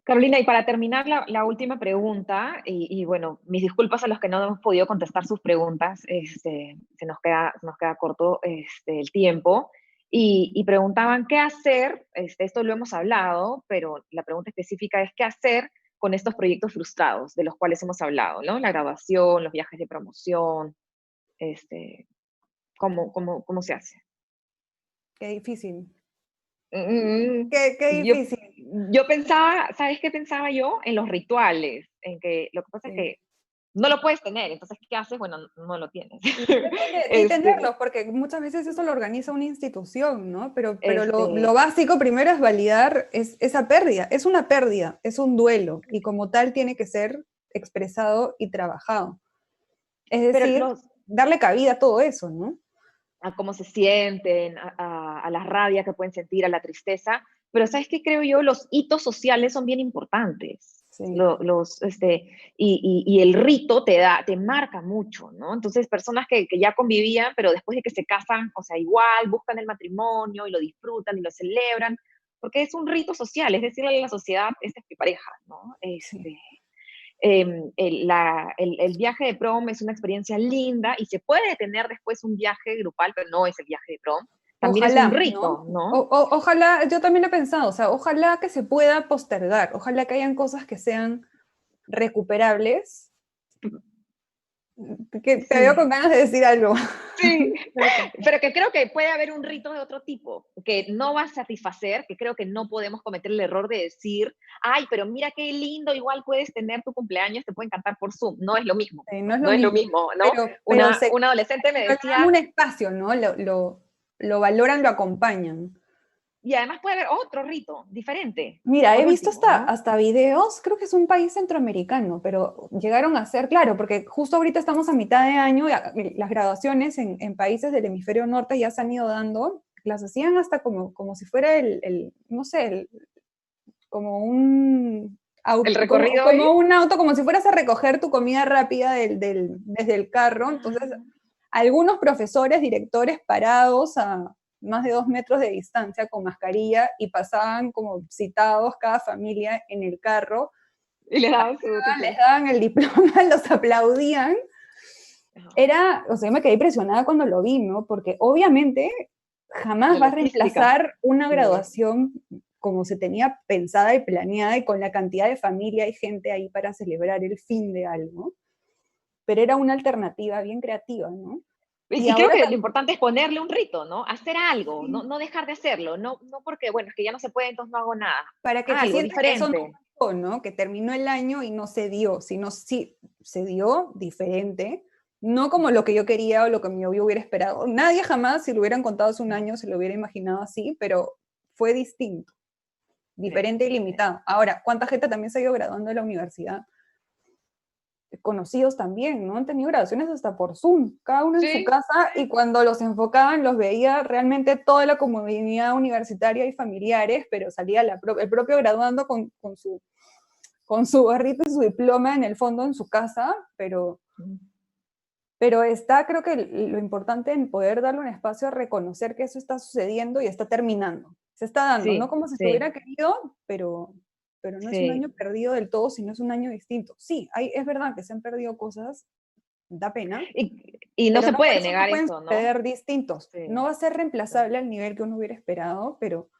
Carolina, y para terminar la última pregunta, y bueno, mis disculpas a los que no hemos podido contestar sus preguntas, se nos queda corto el tiempo, y preguntaban qué hacer, esto lo hemos hablado, pero la pregunta específica es qué hacer con estos proyectos frustrados de los cuales hemos hablado, ¿no? La graduación, los viajes de promoción, este, ¿cómo se hace? Qué difícil. Mm, Qué yo, difícil. yo pensaba, ¿sabes qué pensaba yo? En los rituales, en que lo que pasa es Sí. que no lo puedes tener, entonces, ¿qué haces? Bueno, no lo tienes. Y depende de ti Este, tenerlos, porque muchas veces eso lo organiza una institución, ¿no? Pero lo este, básico primero es validar esa pérdida. Es una pérdida, es un duelo, y como tal tiene que ser expresado y trabajado. Es pero decir, darle cabida a todo eso, ¿no? a cómo se sienten, a la rabia que pueden sentir, a la tristeza, pero ¿sabes qué creo yo? Los hitos sociales son bien importantes. Sí. Y el rito te marca mucho, ¿no? Entonces, personas que ya convivían, pero después de que se casan, o sea, igual buscan el matrimonio y lo disfrutan y lo celebran, porque es un rito social, es decirle a la sociedad, esta es mi pareja, ¿no? Sí. El viaje de prom es una experiencia linda y se puede tener después un viaje grupal, pero no es el viaje de prom. También es un Ojalá, ¿no? rito, ¿no? Ojalá, yo también lo he pensado, o sea, ojalá que se pueda postergar, ojalá que hayan cosas que sean recuperables, que te veo Sí, con ganas de decir algo. sí, pero que creo que puede haber un rito de otro tipo, que no va a satisfacer, que creo que no podemos cometer el error de decir, ay, pero mira qué lindo, igual puedes tener tu cumpleaños, te pueden cantar por Zoom. No es lo mismo, No es lo no es lo mismo, mismo, ¿no? pero Una adolescente me pero le dan decía, un espacio, ¿no? Lo valoran, lo acompañan. y además puede haber otro rito diferente, Mira, he por visto último, ¿no? hasta videos, creo que es un país centroamericano, pero llegaron a ser, claro, porque justo ahorita estamos a mitad de año y las graduaciones en países del hemisferio norte ya se han ido dando, las hacían hasta como si fuera no sé, como un El auto, recorrido ahí. como un auto, como si fueras a recoger tu comida rápida desde el carro. Entonces, algunos profesores, directores parados más de 2 metros de distancia con mascarilla y pasaban como citados cada familia en el carro. Y le daban su Les daban el diploma, los aplaudían. O sea, yo me quedé impresionada cuando lo vi, ¿no? Porque obviamente jamás va a reemplazar una graduación como se tenía pensada y planeada y con la cantidad de familia y gente ahí para celebrar el fin de algo. Pero era una alternativa bien creativa, ¿no? Y creo que lo importante es ponerle un rito, ¿no? Hacer algo, sí. no dejar de hacerlo, no porque, bueno, es que ya no se puede, entonces no hago nada. Para que algo se sienta diferente. que eso no pasó, ¿no? Que terminó el año y no se dio, sino sí se dio diferente, no como lo que yo quería o lo que mi novio hubiera esperado. Nadie jamás, si lo hubieran contado hace un año, se lo hubiera imaginado así, pero fue distinto, diferente y limitado. Ahora, ¿cuánta gente también se ha ido graduando de la universidad? Conocidos también, ¿no? Han tenido graduaciones hasta por Zoom, cada uno en su casa, y cuando los enfocaban los veía realmente toda la comunidad universitaria y familiares, pero salía el propio graduando con su barrito y su diploma en el fondo en su casa, pero está, creo que lo importante en poder darle un espacio a reconocer que eso está sucediendo y está terminando. Se está dando, no como si se hubiera querido, pero no es un año perdido del todo, sino es un año distinto. Sí, es verdad que se han perdido cosas, da pena. Y no se puede negar pueden eso, ¿no? suceder distintos. Sí. No va a ser reemplazable al nivel que uno hubiera esperado, pero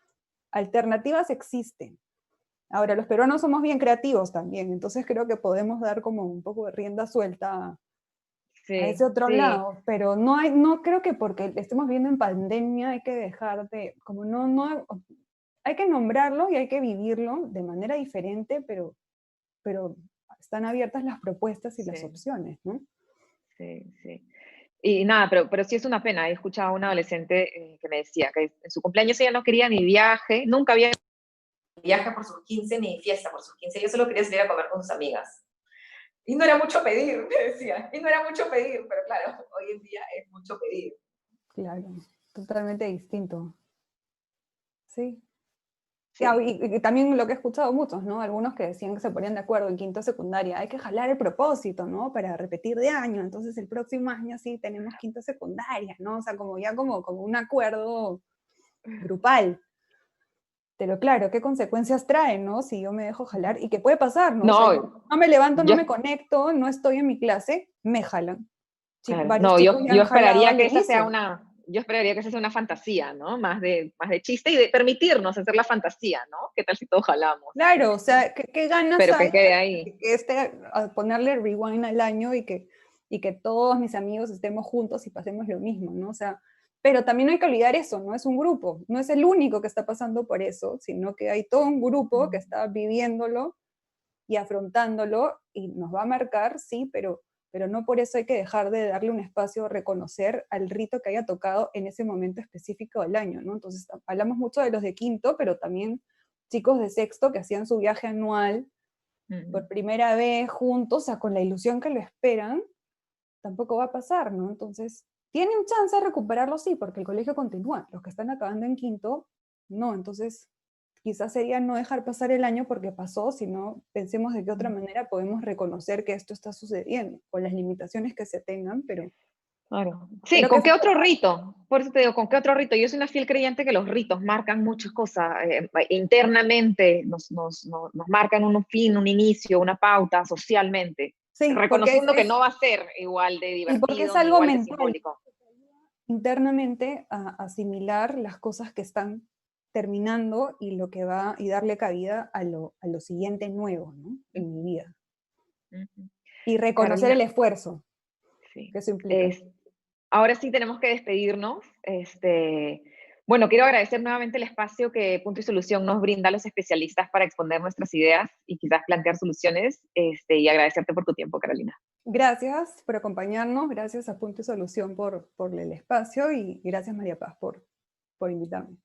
alternativas existen. Ahora, los peruanos somos bien creativos también, entonces creo que podemos dar como un poco de rienda suelta a ese otro lado, pero no creo que porque estemos viendo en pandemia hay que dejar de, como no, hay que nombrarlo y hay que vivirlo de manera diferente, pero están abiertas las propuestas y las opciones, ¿no? Sí. Y nada, pero sí es una pena. He escuchado a una adolescente que me decía que en su cumpleaños ella no quería ni viaje, nunca había viaje por sus 15 ni fiesta por sus 15, yo solo quería salir a comer con sus amigas. Y no era mucho pedir, me decía, y no era mucho pedir, pero claro, hoy en día es mucho pedir. Claro, totalmente distinto. Sí. Y también lo que he escuchado muchos, ¿no? Algunos que decían que se ponían de acuerdo en quinto de secundaria, hay que jalar el propósito, ¿no? Para repetir de año, entonces el próximo año sí tenemos quinto de secundaria, ¿no? O sea, como un acuerdo grupal. Pero claro, ¿qué consecuencias trae, no? Si yo me dejo jalar, ¿y qué puede pasar, no? No, o sea, no me levanto, no me conecto, no estoy en mi clase, me jalan. Claro. Varios No, chicos ya yo han jalado esperaría al que esa sea inicio. yo esperaría que esa sea una fantasía, ¿no? Más de chiste y de permitirnos hacer la fantasía, ¿no? ¿Qué tal si todos jalamos? Claro, o sea, ¿qué ganas Pero hay que quede ahí. a ponerle rewind al año y que todos mis amigos estemos juntos y pasemos lo mismo, ¿no? O sea, pero también no hay que olvidar eso, ¿no? Es un grupo, no es el único que está pasando por eso, sino que hay todo un grupo que está viviéndolo y afrontándolo y nos va a marcar, sí, pero no por eso hay que dejar de darle un espacio a reconocer al rito que haya tocado en ese momento específico del año, ¿no? Entonces, hablamos mucho de los de quinto, pero también chicos de sexto que hacían su viaje anual por primera vez juntos, o sea, con la ilusión que lo esperan, tampoco va a pasar, ¿no? Entonces, tienen chance de recuperarlo, sí, porque el colegio continúa. Los que están acabando en quinto, no. Entonces, quizás sería no dejar pasar el año porque pasó, sino pensemos de qué otra manera podemos reconocer que esto está sucediendo, con las limitaciones que se tengan, pero... Claro. Sí, ¿con qué otro rito? Por eso te digo, ¿con qué otro rito? Yo soy una fiel creyente que los ritos marcan muchas cosas. Internamente nos marcan un fin, un inicio, una pauta socialmente. Sí, reconociendo que no va a ser igual de divertido, y porque es ni algo igual de mental, simbólico. Internamente a asimilar las cosas que están terminando y lo que va y darle cabida a lo siguiente nuevo, ¿no? En mi vida. Y reconocer el esfuerzo que eso implica. Ahora sí tenemos que despedirnos. Bueno, quiero agradecer nuevamente el espacio que Punto y Solución nos brinda a los especialistas para exponer nuestras ideas y quizás plantear soluciones, y agradecerte por tu tiempo, Carolina. Gracias por acompañarnos, gracias a Punto y Solución por el espacio y gracias María Paz por invitarme.